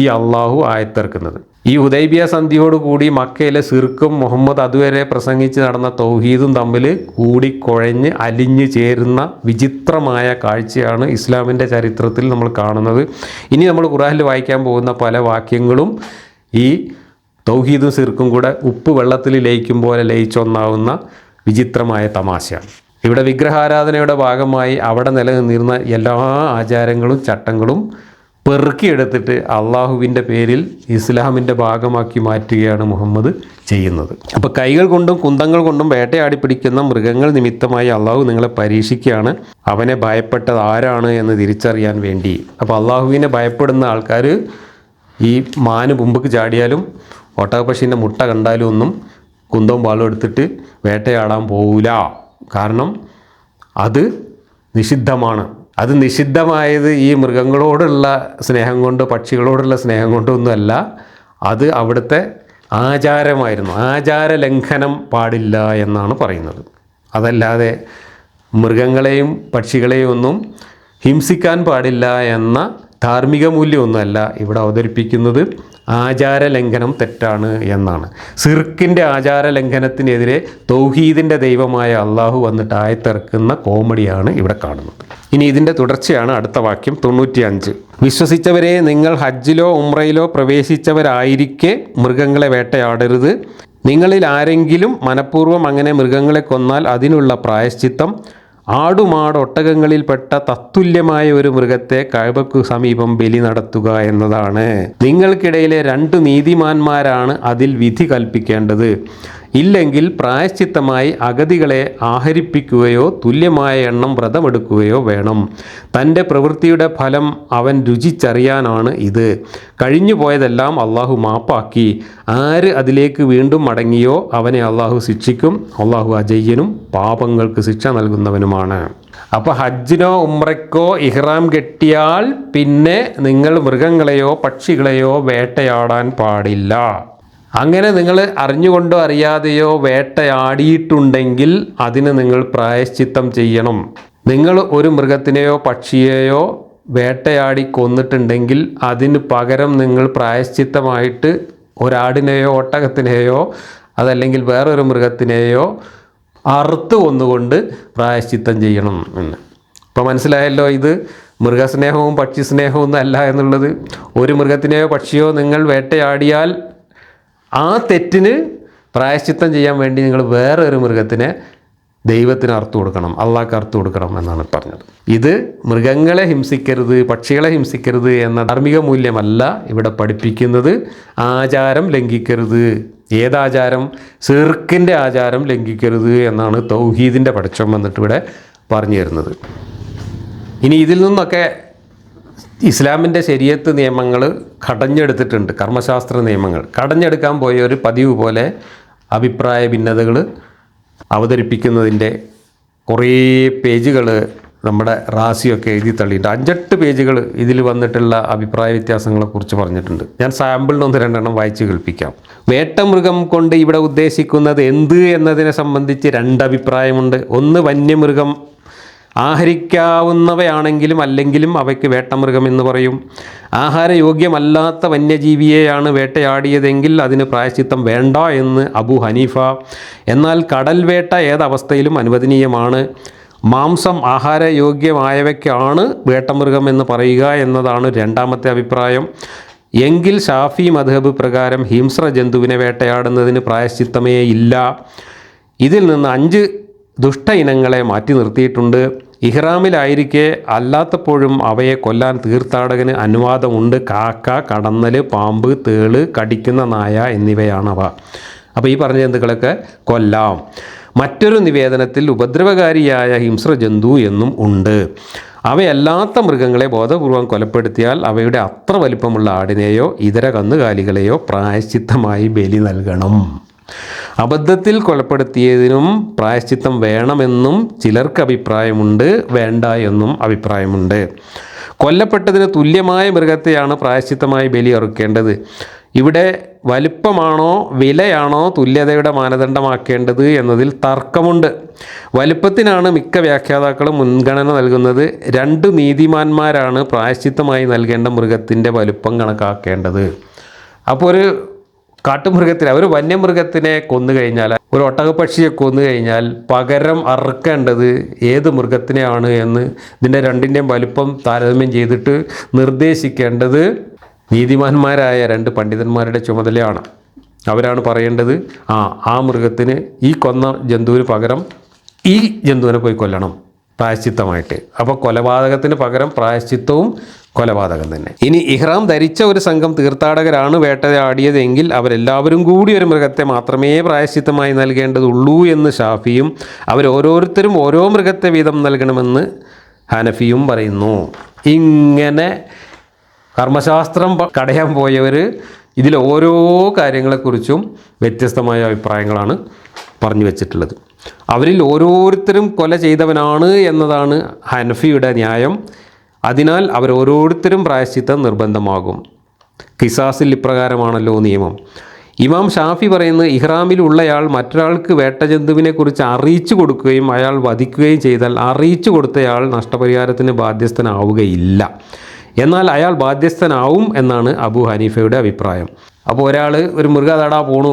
[SPEAKER 1] ഈ അള്ളാഹു ആയത്തിറക്കുന്നത്. ഈ ഹുദൈബിയ സന്ധിയോടുകൂടി മക്കയിലെ സിർക്കും മുഹമ്മദ് അതുവരെ പ്രസംഗിച്ച് നടന്ന തൗഹീദും തമ്മിൽ കൂടിക്കുഴഞ്ഞ് അലിഞ്ഞു ചേരുന്ന വിചിത്രമായ കാഴ്ചയാണ് ഇസ്ലാമിൻ്റെ ചരിത്രത്തിൽ നമ്മൾ കാണുന്നത്. ഇനി നമ്മൾ ഖുർആനിൽ വായിക്കാൻ പോകുന്ന പല വാക്യങ്ങളും ഈ തൗഹീദും സിർക്കും കൂടെ ഉപ്പ് വെള്ളത്തിൽ ലയിക്കും പോലെ ലയിച്ചൊന്നാവുന്ന വിചിത്രമായ തമാശയാണ്. ഇവിടെ വിഗ്രഹാരാധനയുടെ ഭാഗമായി അവിടെ നിലനിന്നിരുന്ന എല്ലാ ആചാരങ്ങളും ചട്ടങ്ങളും പെറുക്കിയെടുത്തിട്ട് അള്ളാഹുവിൻ്റെ പേരിൽ ഇസ്ലാമിൻ്റെ ഭാഗമാക്കി മാറ്റുകയാണ് മുഹമ്മദ് ചെയ്യുന്നത്. അപ്പോൾ കൈകൾ കൊണ്ടും കുന്തങ്ങൾ കൊണ്ടും വേട്ടയാടി പിടിക്കുന്ന മൃഗങ്ങൾ നിമിത്തമായി അള്ളാഹു നിങ്ങളെ പരീക്ഷിക്കുകയാണ്. അവനെ ഭയപ്പെട്ടത് ആരാണ് എന്ന് തിരിച്ചറിയാൻ വേണ്ടി. അപ്പോൾ അള്ളാഹുവിനെ ഭയപ്പെടുന്ന ആൾക്കാർ ഈ മാന് മുമ്പക്ക് ചാടിയാലും ഒട്ടകപ്പക്ഷീൻ്റെ മുട്ട കണ്ടാലും ഒന്നും കുന്തവും വാളും എടുത്തിട്ട് വേട്ടയാടാൻ പോവില്ല. കാരണം അത് നിഷിദ്ധമാണ്. അത് നിഷിദ്ധമായത് ഈ മൃഗങ്ങളോടുള്ള സ്നേഹം കൊണ്ട് പക്ഷികളോടുള്ള സ്നേഹം കൊണ്ടൊന്നുമല്ല, അത് അവിടുത്തെ ആചാരമായിരുന്നു. ആചാര ലംഘനം പാടില്ല എന്നാണ് പറയുന്നത്. അതല്ലാതെ മൃഗങ്ങളെയും പക്ഷികളെയും ഒന്നും ഹിംസിക്കാൻ പാടില്ല എന്ന ധാർമ്മിക മൂല്യമൊന്നുമല്ല ഇവിടെ അവതരിപ്പിക്കുന്നത്. ആചാര ലംഘനം തെറ്റാണ് എന്നാണ്. സിർക്കിൻ്റെ ആചാര ലംഘനത്തിനെതിരെ തൗഹീദിൻ്റെ ദൈവമായ അള്ളാഹു വന്നിട്ട് ആയത്തിറക്കുന്ന കോമഡിയാണ് ഇവിടെ കാണുന്നത്. ഇനി ഇതിൻ്റെ തുടർച്ചയാണ് അടുത്ത വാക്യം 95. വിശ്വസിച്ചവരെ, നിങ്ങൾ ഹജ്ജിലോ ഉംറയിലോ പ്രവേശിച്ചവരായിരിക്കെ മൃഗങ്ങളെ വേട്ടയാടരുത്. നിങ്ങളിൽ ആരെങ്കിലും മനഃപൂർവ്വം അങ്ങനെ മൃഗങ്ങളെ കൊന്നാൽ അതിനുള്ള പ്രായശ്ചിത്തം ആടുമാടൊട്ടകങ്ങളിൽപ്പെട്ട തത്തുല്യമായ ഒരു മൃഗത്തെ കഅബയ്ക്കു സമീപം ബലി നടത്തുക എന്നതാണ്. നിങ്ങൾക്കിടയിലെ 2 നീതിമാന്മാരാണ് അതിൽ വിധി കൽപ്പിക്കേണ്ടത്. ഇല്ലെങ്കിൽ പ്രായശ്ചിത്തമായി അഗതികളെ ആഹരിപ്പിക്കുകയോ തുല്യമായ എണ്ണം വ്രതമെടുക്കുകയോ വേണം. തൻ്റെ പ്രവൃത്തിയുടെ ഫലം അവൻ രുചിച്ചറിയാനാണ് ഇത്. കഴിഞ്ഞു പോയതെല്ലാം അള്ളാഹു മാപ്പാക്കി. ആര് അതിലേക്ക് വീണ്ടും മടങ്ങിയോ അവനെ അള്ളാഹു ശിക്ഷിക്കും. അള്ളാഹു അജയ്യനും പാപങ്ങൾക്ക് ശിക്ഷ നൽകുന്നവനുമാണ്. അപ്പോൾ ഹജ്ജിനോ ഉംറയ്ക്കോ ഇഹ്റാം കെട്ടിയാൽ പിന്നെ നിങ്ങൾ മൃഗങ്ങളെയോ പക്ഷികളെയോ വേട്ടയാടാൻ പാടില്ല. അങ്ങനെ നിങ്ങൾ അറിഞ്ഞുകൊണ്ടോ അറിയാതെയോ വേട്ടയാടിയിട്ടുണ്ടെങ്കിൽ അതിന് നിങ്ങൾ പ്രായശ്ചിത്തം ചെയ്യണം. നിങ്ങൾ ഒരു മൃഗത്തിനെയോ പക്ഷിയെയോ വേട്ടയാടി കൊന്നിട്ടുണ്ടെങ്കിൽ അതിന് പകരം നിങ്ങൾ പ്രായശ്ചിത്തമായിട്ട് ഒരാടിനെയോ ഒട്ടകത്തിനെയോ അതല്ലെങ്കിൽ വേറൊരു മൃഗത്തിനെയോ അറുത്ത് കൊന്നുകൊണ്ട് പ്രായശ്ചിത്തം ചെയ്യണം എന്ന്. ഇപ്പോൾ മനസ്സിലായല്ലോ, ഇത് മൃഗസ്നേഹവും പക്ഷിസ്നേഹവും ഒന്നും അല്ല എന്നുള്ളത്. ഒരു മൃഗത്തിനെയോ പക്ഷിയോ നിങ്ങൾ വേട്ടയാടിയാൽ ആ തെറ്റിന് പ്രായശ്ചിത്തം ചെയ്യാൻ വേണ്ടി നിങ്ങൾ വേറെ ഒരു മൃഗത്തിനെ ദൈവത്തിന് അറുത്തു കൊടുക്കണം, അള്ളാഹ്ക്ക് അറുത്തു കൊടുക്കണം എന്നാണ് പറഞ്ഞത്. ഇത് മൃഗങ്ങളെ ഹിംസിക്കരുത്, പക്ഷികളെ ഹിംസിക്കരുത് എന്ന ധാർമ്മിക മൂല്യമല്ല ഇവിടെ പഠിപ്പിക്കുന്നത്. ആചാരം ലംഘിക്കരുത്. ഏതാചാരം? സിർക്കിൻ്റെ ആചാരം ലംഘിക്കരുത് എന്നാണ് തൗഹീദിൻ്റെ പഠിച്ചം വന്നിട്ട് ഇവിടെ പറഞ്ഞു തരുന്നത്. ഇനി ഇതിൽ നിന്നൊക്കെ ഇസ്ലാമിൻ്റെ ശരീഅത്ത് നിയമങ്ങൾ കടഞ്ഞെടുത്തിട്ടുണ്ട്. കർമ്മശാസ്ത്ര നിയമങ്ങൾ കടഞ്ഞെടുക്കാൻ പോയ ഒരു പതിവ് പോലെ അഭിപ്രായ ഭിന്നതകൾ അവതരിപ്പിക്കുന്നതിൻ്റെ കുറേ പേജുകൾ നമ്മുടെ റാസിയൊക്കെ എഴുതി തള്ളിയിട്ടുണ്ട്. 5-8 പേജുകൾ ഇതിൽ വന്നിട്ടുള്ള അഭിപ്രായ വ്യത്യാസങ്ങളെക്കുറിച്ച് പറഞ്ഞിട്ടുണ്ട്. ഞാൻ സാമ്പിളിന് 1-2 വായിച്ച് കേൾപ്പിക്കാം. വേട്ടമൃഗം കൊണ്ട് ഇവിടെ ഉദ്ദേശിക്കുന്നത് എന്ത് എന്നതിനെ സംബന്ധിച്ച് 2 അഭിപ്രായമുണ്ട്. ഒന്ന്, വന്യമൃഗം ആഹരിക്കാവുന്നവയാണെങ്കിലും അല്ലെങ്കിലും അവയ്ക്ക് വേട്ടമൃഗം എന്ന് പറയും. ആഹാരയോഗ്യമല്ലാത്ത വന്യജീവിയെയാണ് വേട്ടയാടിയതെങ്കിൽ അതിന് പ്രായശ്ചിത്തം വേണ്ട എന്ന് അബു ഹനീഫ. എന്നാൽ കടൽ വേട്ട ഏതവസ്ഥയിലും അനുവദനീയമാണ്. മാംസം ആഹാരയോഗ്യമായവയ്ക്കാണ് വേട്ടമൃഗം എന്ന് പറയുക എന്നതാണ് 2ാമത്തെ അഭിപ്രായം. എങ്കിൽ ഷാഫി മദ്ഹബ് പ്രകാരം ഹിംസ്ര ജന്തുവിനെ വേട്ടയാടുന്നതിന് പ്രായശ്ചിത്തമേ ഇല്ല. ഇതിൽ നിന്ന് 5 ദുഷ്ട ഇനങ്ങളെ മാറ്റി നിർത്തിയിട്ടുണ്ട്. ഇഹ്റാമിലായിരിക്കെ അല്ലാത്തപ്പോഴും അവയെ കൊല്ലാൻ തീർത്ഥാടകന് അനുവാദമുണ്ട്. കാക്ക, കടന്നൽ, പാമ്പ്, തേള്, കടിക്കുന്ന നായ എന്നിവയാണവ. അപ്പോൾ ഈ പറഞ്ഞ ജന്തുക്കളൊക്കെ കൊല്ലാം. മറ്റൊരു നിവേദനത്തിൽ ഉപദ്രവകാരിയായ ഹിംസ്ര ജന്തു എന്നും ഉണ്ട്. അവയല്ലാത്ത മൃഗങ്ങളെ ബോധപൂർവം കൊലപ്പെടുത്തിയാൽ അവയുടെ അത്ര വലിപ്പമുള്ള ആടിനെയോ ഇതര കന്നുകാലികളെയോ പ്രായശ്ചിത്തമായി ബലി നൽകണം. അബദ്ധത്തിൽ കൊലപ്പെടുത്തിയതിനും പ്രായശ്ചിത്തം വേണമെന്നും ചിലർക്ക് അഭിപ്രായമുണ്ട്, വേണ്ട എന്നും അഭിപ്രായമുണ്ട്. കൊല്ലപ്പെട്ടതിന് തുല്യമായ മൃഗത്തെയാണ് പ്രായശ്ചിത്തമായി ബലി അറുക്കേണ്ടത്. ഇവിടെ വലിപ്പമാണോ വിലയാണോ തുല്യതയുടെ മാനദണ്ഡമാക്കേണ്ടത് എന്നതിൽ തർക്കമുണ്ട്. വലിപ്പത്തിനാണ് മിക്ക വ്യാഖ്യാതാക്കളും മുൻഗണന നൽകുന്നത്. 2 നീതിമാന്മാരാണ് പ്രായശ്ചിത്തമായി നൽകേണ്ട മൃഗത്തിൻ്റെ വലിപ്പം കണക്കാക്കേണ്ടത്. അപ്പോൾ ഒരു കാട്ടുമൃഗത്തിനെ, ഒരു വന്യമൃഗത്തിനെ കൊന്നു കഴിഞ്ഞാൽ, ഒരു ഒട്ടകപ്പക്ഷിയെ കൊന്നു കഴിഞ്ഞാൽ പകരം അറുക്കേണ്ടത് ഏത് മൃഗത്തിനെയാണ് എന്ന് ഇതിൻ്റെ 2ൻ്റെയും വലിപ്പം താരതമ്യം ചെയ്തിട്ട് നിർദ്ദേശിക്കേണ്ടത് നീതിമാന്മാരായ 2 പണ്ഡിതന്മാരുടെ ചുമതലയാണ്. അവരാണ് പറയേണ്ടത്, ആ മൃഗത്തിന്, ഈ കൊന്ന ജന്തുവിന് പകരം ഈ ജന്തുവിനെ പോയി കൊല്ലണം പ്രായശ്ചിത്തമായിട്ട്. അപ്പോൾ കൊലപാതകത്തിന് പകരം പ്രായശ്ചിത്തവും കൊലപാതകം തന്നെ. ഇനി ഇഹ്റാം ധരിച്ച ഒരു സംഘം തീർത്ഥാടകരാണ് വേട്ടയാടിയതെങ്കിൽ അവരെല്ലാവരും കൂടി ഒരു മൃഗത്തെ മാത്രമേ പ്രായശ്ചിത്തമായി നൽകേണ്ടതുള്ളൂ എന്ന് ഷാഫിയും അവരോരോരുത്തരും ഓരോ മൃഗത്തെ വീതം നൽകണമെന്ന് ഹനഫിയും പറയുന്നു. ഇങ്ങനെ കർമ്മശാസ്ത്രം കടയാൻ പോയവർ ഇതിൽ ഓരോ കാര്യങ്ങളെക്കുറിച്ചും വ്യത്യസ്തമായ അഭിപ്രായങ്ങളാണ് പറഞ്ഞു വച്ചിട്ടുള്ളത്. അവരിൽ ഓരോരുത്തരും കൊല ചെയ്തവനാണ് എന്നതാണ് ഹനഫിയുടെ ന്യായം. അതിനാൽ അവരോരോരുത്തരും പ്രായശ്ചിത്തം നിർബന്ധമാകും. ഖിസാസിൽ ഇപ്രകാരമാണല്ലോ നിയമം. ഇമാം ഷാഫി പറയുന്നത്, ഇഹ്റാമിലുള്ളയാൾ മറ്റൊരാൾക്ക് വേട്ടജന്തുവിനെക്കുറിച്ച് അറിയിച്ചു കൊടുക്കുകയും അയാൾ വധിക്കുകയും ചെയ്താൽ അറിയിച്ചു കൊടുത്തയാൾ നഷ്ടപരിഹാരത്തിന് ബാധ്യസ്ഥനാവുകയില്ല. എന്നാൽ അയാൾ ബാധ്യസ്ഥനാവും എന്നാണ് അബു ഹനീഫയുടെ അഭിപ്രായം. അപ്പോൾ ഒരാൾ ഒരു മൃഗതടാ പോണു,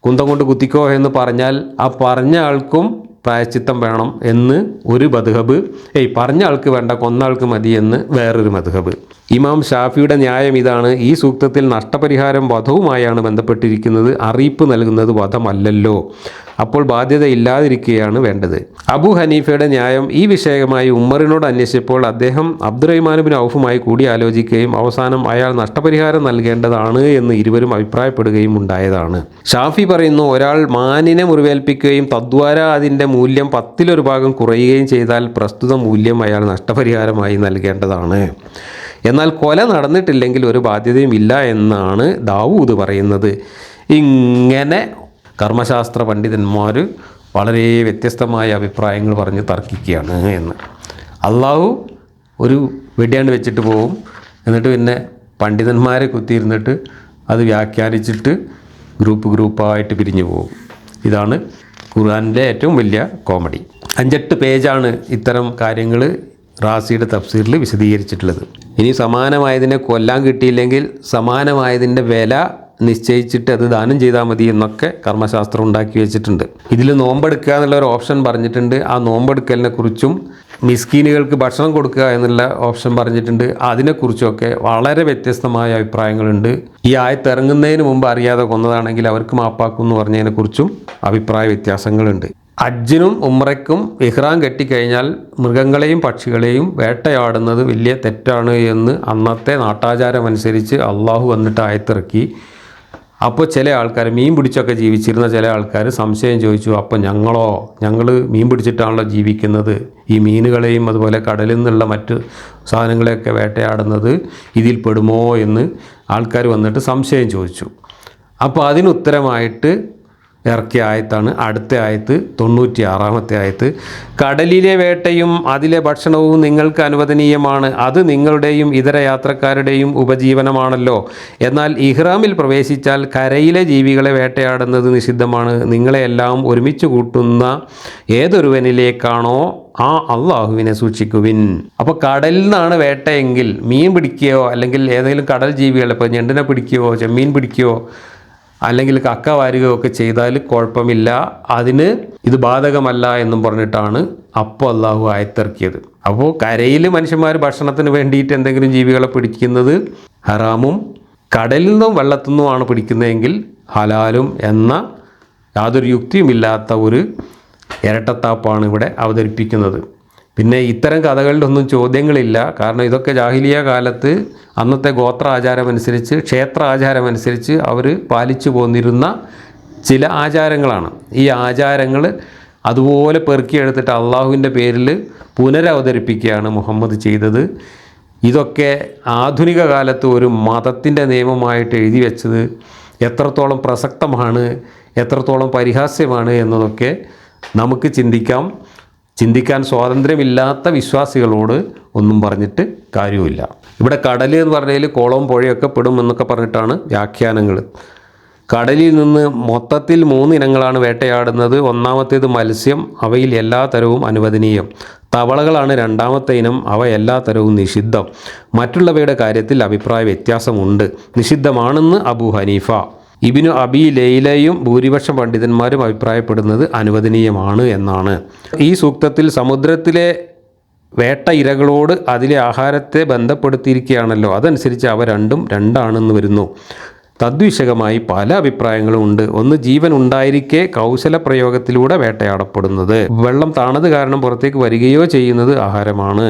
[SPEAKER 1] കുന്തം കൊണ്ട് കുത്തിക്കോ എന്ന് പറഞ്ഞാൽ ആ പറഞ്ഞ ആൾക്കും പ്രായശ്ചിത്തം വേണം എന്ന് ഒരു മദ്ഹബ്, പറഞ്ഞ ആൾക്ക് വേണ്ട, കൊന്ന ആൾക്ക് മതി എന്ന് വേറൊരു മദ്ഹബ്. ഇമാം ഷാഫിയുടെ ന്യായം ഇതാണ്: ഈ സൂക്തത്തിൽ നഷ്ടപരിഹാരം വധവുമായാണ് ബന്ധപ്പെട്ടിരിക്കുന്നത്. അറിയിപ്പ് നൽകുന്നത് വധമല്ലല്ലോ, അപ്പോൾ ബാധ്യത ഇല്ലാതിരിക്കുകയാണ് വേണ്ടത്. അബു ഹനീഫയുടെ ന്യായം ഈ വിഷയമായി ഉമ്മറിനോട് അന്വേഷിച്ചപ്പോൾ അദ്ദേഹം അബ്ദുറഹ്മാൻ ബിൻ ഔഫുമായി കൂടിയാലോചിക്കുകയും അവസാനം അയാൾ നഷ്ടപരിഹാരം നൽകേണ്ടതാണ് എന്ന് ഇരുവരും അഭിപ്രായപ്പെടുകയും ഉണ്ടായതാണ്. ഷാഫി പറയുന്നു, ഒരാൾ മാനിനെ മുറിവേൽപ്പിക്കുകയും തദ്വാര അതിൻ്റെ മൂല്യം 10-1 ഭാഗം കുറയുകയും ചെയ്താൽ പ്രസ്തുത മൂല്യം അയാൾ നഷ്ടപരിഹാരമായി നൽകേണ്ടതാണ്. എന്നാൽ കൊല നടന്നിട്ടില്ലെങ്കിൽ ഒരു ബാധ്യതയും ഇല്ല എന്നാണ് ദാവൂദ് പറയുന്നത്. ഇങ്ങനെ കർമ്മശാസ്ത്ര പണ്ഡിതന്മാർ വളരെ വ്യത്യസ്തമായ അഭിപ്രായങ്ങൾ പറഞ്ഞ് തർക്കിക്കുകയാണ് എന്ന്. അള്ളാഹു ഒരു വെടിയാണ്ട് വെച്ചിട്ട് പോവും, എന്നിട്ട് പിന്നെ പണ്ഡിതന്മാരെ കുത്തിയിരുന്നിട്ട് അത് വ്യാഖ്യാനിച്ചിട്ട് ഗ്രൂപ്പായിട്ട് പിരിഞ്ഞു പോകും. ഇതാണ് ഖുർആനിലെ ഏറ്റവും വലിയ കോമഡി. 5-8 പേജാണ് ഇത്തരം കാര്യങ്ങൾ റാസിയുടെ തഫ്സീറിൽ വിശദീകരിച്ചിട്ടുള്ളത്. ഇനി സമാനമായതിനെ കൊല്ലാൻ കിട്ടിയില്ലെങ്കിൽ സമാനമായതിൻ്റെ വില നിശ്ചയിച്ചിട്ട് അത് ദാനം ചെയ്താൽ മതി എന്നൊക്കെ കർമ്മശാസ്ത്രം ഉണ്ടാക്കി വെച്ചിട്ടുണ്ട്. ഇതിൽ നോമ്പെടുക്കുക എന്നുള്ള ഒരു ഓപ്ഷൻ പറഞ്ഞിട്ടുണ്ട്. ആ നോമ്പെടുക്കലിനെ കുറിച്ചും മിസ്കീനുകൾക്ക് ഭക്ഷണം കൊടുക്കുക എന്നുള്ള ഓപ്ഷൻ പറഞ്ഞിട്ടുണ്ട്. അതിനെക്കുറിച്ചൊക്കെ വളരെ വ്യത്യസ്തമായ അഭിപ്രായങ്ങളുണ്ട്. ഈ ആയത്ത് ഇറങ്ങുന്നതിന് മുമ്പ് അറിയാതെ കൊന്നതാണെങ്കിൽ അവർക്ക് മാപ്പാക്കും എന്ന് പറഞ്ഞതിനെക്കുറിച്ചും അഭിപ്രായ വ്യത്യാസങ്ങളുണ്ട്. ഹജ്ജിനും ഉംറയ്ക്കും ഇഹ്റാം കെട്ടിക്കഴിഞ്ഞാൽ മൃഗങ്ങളെയും പക്ഷികളെയും വേട്ടയാടുന്നത് വലിയ തെറ്റാണ് എന്ന് അന്നത്തെ നാട്ടാചാരമനുസരിച്ച് അള്ളാഹു വന്നിട്ട് ആയത്തിറക്കി. അപ്പോൾ ചില ആൾക്കാർ, മീൻ പിടിച്ചൊക്കെ ജീവിച്ചിരുന്ന ചില ആൾക്കാർ സംശയം ചോദിച്ചു, അപ്പോൾ ഞങ്ങൾ മീൻ പിടിച്ചിട്ടാണല്ലോ ജീവിക്കുന്നത്, ഈ മീനുകളെയും അതുപോലെ കടലിൽ നിന്നുള്ള മറ്റ് സാധനങ്ങളെയൊക്കെ വേട്ടയാടുന്നത് ഇതിൽ പെടുമോ എന്ന് ആൾക്കാർ വന്നിട്ട് സംശയം ചോദിച്ചു. അപ്പോൾ അതിനുത്തരമായിട്ട് ഇറക്കിയ ആയത്താണ് അടുത്ത ആയത്ത്, 96-ാമത്തെ ആയത്ത്. കടലിലെ വേട്ടയും അതിലെ ഭക്ഷണവും നിങ്ങൾക്ക് അനുവദനീയമാണ്, അത് നിങ്ങളുടെയും ഇതര യാത്രക്കാരുടെയും ഉപജീവനമാണല്ലോ. എന്നാൽ ഇഹ്റാമിൽ പ്രവേശിച്ചാൽ കരയിലെ ജീവികളെ വേട്ടയാടുന്നത് നിഷിദ്ധമാണ്. നിങ്ങളെയെല്ലാം ഒരുമിച്ച് കൂട്ടുന്ന ഏതൊരുവനിലേക്കാണോ ആ അള്ളാഹുവിനെ സൂക്ഷിക്കുവിൻ. അപ്പോൾ കടലിൽ നിന്നാണ് വേട്ടയെങ്കിൽ മീൻ പിടിക്കുകയോ അല്ലെങ്കിൽ ഏതെങ്കിലും കടൽ ജീവികൾ, ഇപ്പോൾ ഞണ്ടിനെ പിടിക്കുകയോ ചെമ്മീൻ പിടിക്കുകയോ അല്ലെങ്കിൽ കക്ക വാരുകയോ ഒക്കെ ചെയ്താൽ കുഴപ്പമില്ല, അതിന് ഇത് ബാധകമല്ല എന്നും പറഞ്ഞിട്ടാണ് അപ്പോൾ അള്ളാഹു ആയത്തിറക്കിയത്. അപ്പോൾ കരയിൽ മനുഷ്യന്മാർ ഭക്ഷണത്തിന് വേണ്ടിയിട്ട് എന്തെങ്കിലും ജീവികളെ പിടിക്കുന്നത് ഹറാമും, കടലിൽ നിന്നും വെള്ളത്തിൽ നിന്നുമാണ് പിടിക്കുന്നതെങ്കിൽ ഹലാലും എന്ന യാതൊരു യുക്തിയുമില്ലാത്ത ഒരു ഇരട്ടത്താപ്പാണ് ഇവിടെ അവതരിപ്പിക്കുന്നത്. പിന്നെ ഇത്തരം കഥകളിലൊന്നും ചോദ്യങ്ങളില്ല. കാരണം ഇതൊക്കെ ജാഹിലിയ കാലത്ത് അന്നത്തെ ഗോത്ര ആചാരമനുസരിച്ച്, ക്ഷേത്ര ആചാരമനുസരിച്ച് അവർ പാലിച്ചു പോന്നിരുന്ന ചില ആചാരങ്ങളാണ്. ഈ ആചാരങ്ങൾ അതുപോലെ പെറുക്കിയെടുത്തിട്ട് അള്ളാഹുവിൻ്റെ പേരിൽ പുനരവതരിപ്പിക്കുകയാണ് മുഹമ്മദ് ചെയ്തത്. ഇതൊക്കെ ആധുനിക കാലത്ത് ഒരു മതത്തിൻ്റെ നിയമമായിട്ട് എഴുതി വെച്ചത് എത്രത്തോളം പ്രസക്തമാണ്, എത്രത്തോളം പരിഹാസ്യമാണ് എന്നതൊക്കെ നമുക്ക് ചിന്തിക്കാൻ സ്വാതന്ത്ര്യമില്ലാത്ത വിശ്വാസികളോട് ഒന്നും പറഞ്ഞിട്ട് കാര്യമില്ല. ഇവിടെ കടൽ എന്ന് പറഞ്ഞാൽ കുളവും പുഴയൊക്കെ പെടും എന്നൊക്കെ പറഞ്ഞിട്ടാണ് വ്യാഖ്യാനങ്ങൾ. കടലിൽ നിന്ന് മൊത്തത്തിൽ 3 ഇനങ്ങളാണ് വേട്ടയാടുന്നത്. ഒന്നാമത്തേത് മത്സ്യം, അവയിൽ എല്ലാ തരവും അനുവദനീയം. തവളകളാണ് രണ്ടാമത്തെ ഇനം, അവ എല്ലാ തരവും നിഷിദ്ധം. മറ്റുള്ളവയുടെ കാര്യത്തിൽ അഭിപ്രായ വ്യത്യാസമുണ്ട്. നിഷിദ്ധമാണെന്ന് അബൂ ഹനീഫ, ഇബ്നു അബി ലൈലയും ഭൂരിപക്ഷം പണ്ഡിതന്മാരും അഭിപ്രായപ്പെടുന്നത് അനുവദനീയമാണ് എന്നാണ്. ഈ സൂക്തത്തിൽ സമുദ്രത്തിലെ വേട്ട ഇരകളോട് അതിലെ ആഹാരത്തെ ബന്ധപ്പെടുത്തിയിരിക്കുകയാണല്ലോ, അതനുസരിച്ച് അവ രണ്ടും രണ്ടാണെന്ന് വരുന്നു. തദ്വിഷകമായി പല അഭിപ്രായങ്ങളും ഉണ്ട്. ഒന്ന്, ജീവൻ ഉണ്ടായിരിക്കെ കൗശല പ്രയോഗത്തിലൂടെ വേട്ടയാടപ്പെടുന്നത്. വെള്ളം താണത് കാരണം പുറത്തേക്ക് വരികയോ ചെയ്യുന്നത് ആഹാരമാണ്.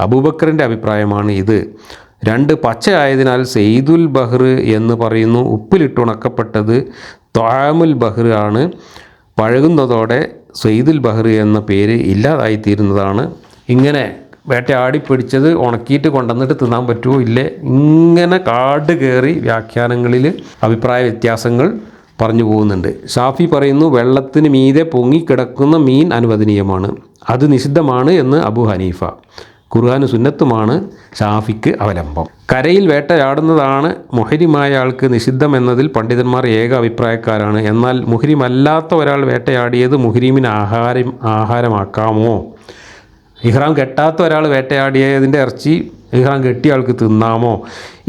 [SPEAKER 1] അബൂബക്കറിൻ്റെ അഭിപ്രായമാണ് ഇത്. 2, പച്ച ആയതിനാൽ സെയ്ദുൽ ബഹ്ർ എന്ന് പറയുന്നു. ഉപ്പിലിട്ടുണക്കപ്പെട്ടത് ത്വാമുൽ ബഹ്ർ ആണ്. പഴകുന്നതോടെ സെയ്ദുൽ ബഹ്ർ എന്ന പേര് ഇല്ലാതായിത്തീരുന്നതാണ്. ഇങ്ങനെ വേട്ടയാടി പിടിച്ചത് ഉണക്കിയിട്ട് കൊണ്ടുവന്നിട്ട് തിന്നാൻ പറ്റുമോ ഇല്ലേ, ഇങ്ങനെ കാട് കയറി വ്യാഖ്യാനങ്ങളിൽ അഭിപ്രായ വ്യത്യാസങ്ങൾ പറഞ്ഞു പോകുന്നുണ്ട്. ഷാഫി പറയുന്നു വെള്ളത്തിന് മീതെ പൊങ്ങിക്കിടക്കുന്ന മീൻ അനുവദനീയമാണ്, അത് നിഷിദ്ധമാണ് എന്ന് അബൂ ഹനീഫ. ഖുർആന് സുന്നത്തുമാണ് ഷാഫിക്ക് അവലംബം. കരയിൽ വേട്ടയാടുന്നതാണ് മുഹരിമായ ആൾക്ക് നിഷിദ്ധം എന്നതിൽ പണ്ഡിതന്മാർ ഏക അഭിപ്രായക്കാരാണ്. എന്നാൽ മുഹരിമല്ലാത്ത ഒരാൾ വേട്ടയാടിയത് മുഹരിമിന് ആഹാരമാക്കാമോ? ഇഹ്റാം കെട്ടാത്ത ഒരാൾ വേട്ടയാടിയതിൻ്റെ ഇറച്ചി ഇഹ്റാം കെട്ടിയ ആൾക്ക് തിന്നാമോ?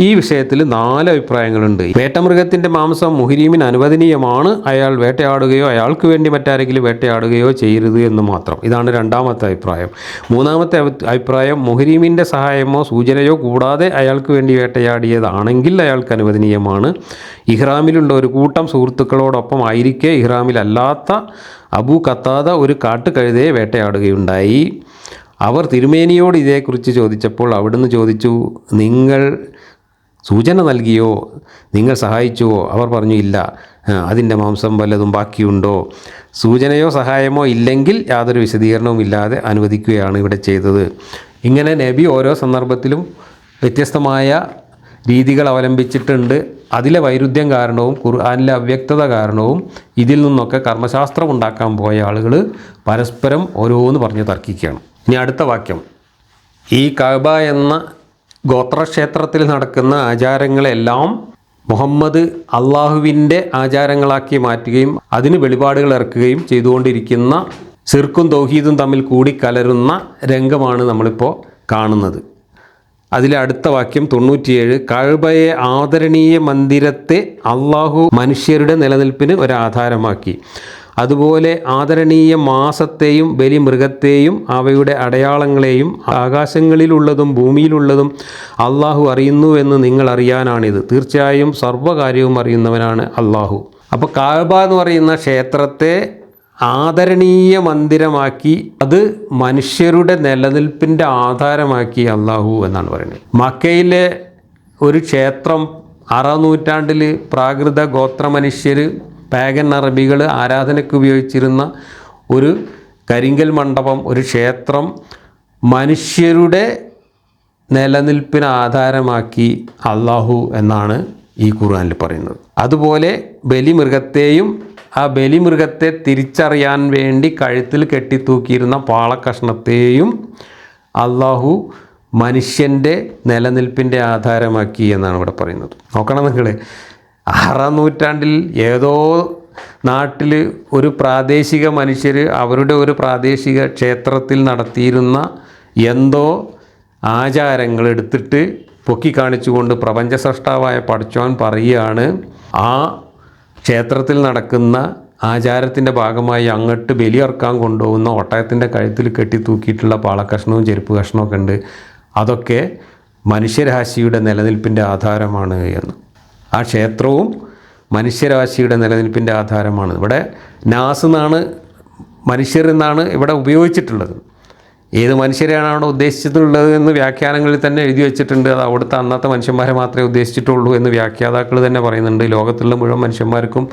[SPEAKER 1] ഈ വിഷയത്തിൽ 4 അഭിപ്രായങ്ങളുണ്ട്. വേട്ടമൃഗത്തിൻ്റെ മാംസം മുഹരീമിന് അനുവദനീയമാണ്, അയാൾ വേട്ടയാടുകയോ അയാൾക്ക് വേണ്ടി മറ്റാരെങ്കിലും വേട്ടയാടുകയോ ചെയ്യരുത് എന്ന് മാത്രം. ഇതാണ് 2ാമത്തെ അഭിപ്രായം. 3ാമത്തെ അഭിപ്രായം, മുഹരീമിൻ്റെ സഹായമോ സൂചനയോ കൂടാതെ അയാൾക്ക് വേണ്ടി വേട്ടയാടിയതാണെങ്കിൽ അയാൾക്ക് അനുവദനീയമാണ്. ഇഹ്റാമിലുള്ള ഒരു കൂട്ടം സുഹൃത്തുക്കളോടൊപ്പം ആയിരിക്കെ ഇഹ്റാമിലല്ലാത്ത അബൂ ഖത്താദ ഒരു കാട്ടുകഴുതയെ വേട്ടയാടുകയുണ്ടായി. അവർ തിരുമേനിയോട് ഇതേക്കുറിച്ച് ചോദിച്ചപ്പോൾ അവിടുന്ന് ചോദിച്ചു, നിങ്ങൾ സൂചന നൽകിയോ, നിങ്ങൾ സഹായിച്ചുവോ? അവർ പറഞ്ഞു, ഇല്ല. അതിൻ്റെ മാംസം വല്ലതും ബാക്കിയുണ്ടോ? സൂചനയോ സഹായമോ ഇല്ലെങ്കിൽ യാതൊരു വിശദീകരണവും ഇല്ലാതെ അനുവദിക്കുകയാണ് ഇവിടെ ചെയ്തത്. ഇങ്ങനെ നബി ഓരോ സന്ദർഭത്തിലും വ്യത്യസ്തമായ രീതികൾ അവലംബിച്ചിട്ടുണ്ട്. അതിലെ വൈരുദ്ധ്യം കാരണവും ഖുർആനിലെ അവ്യക്തത കാരണവും ഇതിൽ നിന്നൊക്കെ കർമ്മശാസ്ത്രം ഉണ്ടാക്കാൻ പോയ ആളുകൾ പരസ്പരം ഓരോന്ന് പറഞ്ഞ് തർക്കിക്കുകയാണ്. ഇനി അടുത്ത വാക്യം, ഈ കഅബ എന്ന ഗോത്രക്ഷേത്രത്തിൽ നടക്കുന്ന ആചാരങ്ങളെല്ലാം മുഹമ്മദ് അള്ളാഹുവിൻ്റെ ആചാരങ്ങളാക്കി മാറ്റുകയും അതിന് വെളിപാടുകൾ ഇറക്കുകയും ചെയ്തുകൊണ്ടിരിക്കുന്ന ശിർക്കും തൗഹീദും തമ്മിൽ കൂടിക്കലരുന്ന രംഗമാണ് നമ്മളിപ്പോൾ കാണുന്നത്. അതിലെ അടുത്ത വാക്യം 97, കഅബയെ ആദരണീയ മന്ദിരത്തെ അള്ളാഹു മനുഷ്യരുടെ നിലനിൽപ്പിന് ഒരാധാരമാക്കി. അതുപോലെ ആദരണീയ മാസത്തെയും ബലിമൃഗത്തെയും അവയുടെ അടയാളങ്ങളെയും ആകാശങ്ങളിലുള്ളതും ഭൂമിയിലുള്ളതും അള്ളാഹു അറിയുന്നു എന്ന് നിങ്ങൾ അറിയാനാണിത്. തീർച്ചയായും സർവ്വകാര്യവും അറിയുന്നവനാണ് അള്ളാഹു. അപ്പോൾ കഅബ എന്ന് പറയുന്ന ക്ഷേത്രത്തെ ആദരണീയ മന്ദിരമാക്കി, അത് മനുഷ്യരുടെ നിലനിൽപ്പിൻ്റെ ആധാരമാക്കി അള്ളാഹു എന്നാണ് പറയുന്നത്. മക്കയിലെ ഒരു ക്ഷേത്രം 6ാം നൂറ്റാണ്ടിൽ പ്രാകൃത ഗോത്ര മനുഷ്യർ, പാഗൻ അറബികൾ ആരാധനയ്ക്ക് ഉപയോഗിച്ചിരുന്ന ഒരു കരിങ്കൽ മണ്ഡപം, ഒരു ക്ഷേത്രം മനുഷ്യരുടെ നിലനിൽപ്പിന് ആധാരമാക്കി അള്ളാഹു എന്നാണ് ഈ ഖുർആനിൽ പറയുന്നത്. അതുപോലെ ബലിമൃഗത്തെയും ആ ബലിമൃഗത്തെ തിരിച്ചറിയാൻ വേണ്ടി കഴുത്തിൽ കെട്ടിത്തൂക്കിയിരുന്ന പാളക്കഷ്ണത്തെയും അള്ളാഹു മനുഷ്യൻ്റെ നിലനിൽപ്പിൻ്റെ ആധാരമാക്കി എന്നാണ് ഇവിടെ പറയുന്നത്. നോക്കണം നിങ്ങൾ, 6ാം നൂറ്റാണ്ടിൽ ഏതോ നാട്ടിൽ ഒരു പ്രാദേശിക മനുഷ്യർ അവരുടെ ഒരു പ്രാദേശിക ക്ഷേത്രത്തിൽ നടത്തിയിരുന്ന എന്തോ ആചാരങ്ങൾ എടുത്തിട്ട് പൊക്കി കാണിച്ചുകൊണ്ട് പ്രപഞ്ച സൃഷ്ടാവായ പടച്ചോൻ പറയുകയാണ്, ആ ക്ഷേത്രത്തിൽ നടക്കുന്ന ആചാരത്തിൻ്റെ ഭാഗമായി അങ്ങോട്ട് ബലിയർക്കാൻ കൊണ്ടുപോകുന്ന ഒട്ടകത്തിൻ്റെ കഴുത്തിൽ കെട്ടി തൂക്കിയിട്ടുള്ള പാളക്കഷ്ണവും ചെരുപ്പ് കഷ്ണമൊക്കെ ഉണ്ട്, അതൊക്കെ മനുഷ്യരാശിയുടെ നിലനിൽപ്പിൻ്റെ ആധാരമാണ് എന്ന്. ആ ക്ഷേത്രവും മനുഷ്യരാശിയുടെ നിലനിൽപ്പിൻ്റെ ആധാരമാണ്. ഇവിടെ നാസ് എന്നാണ്, മനുഷ്യർ എന്നാണ് ഇവിടെ ഉപയോഗിച്ചിട്ടുള്ളത്. ഏത് മനുഷ്യരെയാണ് അവിടെ ഉദ്ദേശിച്ചിട്ടുള്ളത് എന്ന് വ്യാഖ്യാനങ്ങളിൽ തന്നെ എഴുതി വെച്ചിട്ടുണ്ട്. അത് അവിടുത്തെ അന്നത്തെ മനുഷ്യന്മാരെ മാത്രമേ ഉദ്ദേശിച്ചിട്ടുള്ളൂ എന്ന് വ്യാഖ്യാതാക്കൾ തന്നെ പറയുന്നുണ്ട്. ലോകത്തുള്ള മുഴുവൻ മനുഷ്യന്മാർക്കും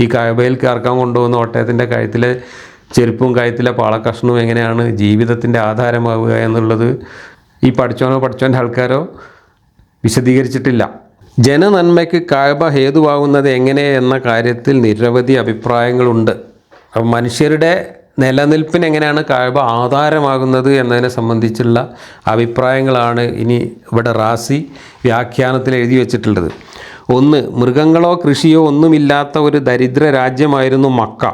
[SPEAKER 1] ഈ കഅബയിൽ കയർക്കാൻ കൊണ്ടുപോകുന്ന ഒട്ടകത്തിൻ്റെ കഴുത്തിലെ ചെരുപ്പും കഴുത്തിലെ പാളക്കഷ്ണവും എങ്ങനെയാണ് ജീവിതത്തിൻ്റെ ആധാരമാവുക എന്നുള്ളത് ഈ പഠിച്ചോൻ്റെ ആൾക്കാരോ വിശദീകരിച്ചിട്ടില്ല. ജനനന്മയ്ക്ക് കഅബ ഹേതുവാകുന്നത് എങ്ങനെ എന്ന കാര്യത്തിൽ നിരവധി അഭിപ്രായങ്ങളുണ്ട്. മനുഷ്യരുടെ നിലനിൽപ്പിന് എങ്ങനെയാണ് കഅബ ആധാരമാകുന്നത് എന്നതിനെ സംബന്ധിച്ചുള്ള അഭിപ്രായങ്ങളാണ് ഇനി ഇവിടെ റാസി വ്യാഖ്യാനത്തിൽ എഴുതി വച്ചിട്ടുള്ളത്. 1. മൃഗങ്ങളോ കൃഷിയോ ഒന്നുമില്ലാത്ത ഒരു ദരിദ്ര രാജ്യമായിരുന്നു മക്ക.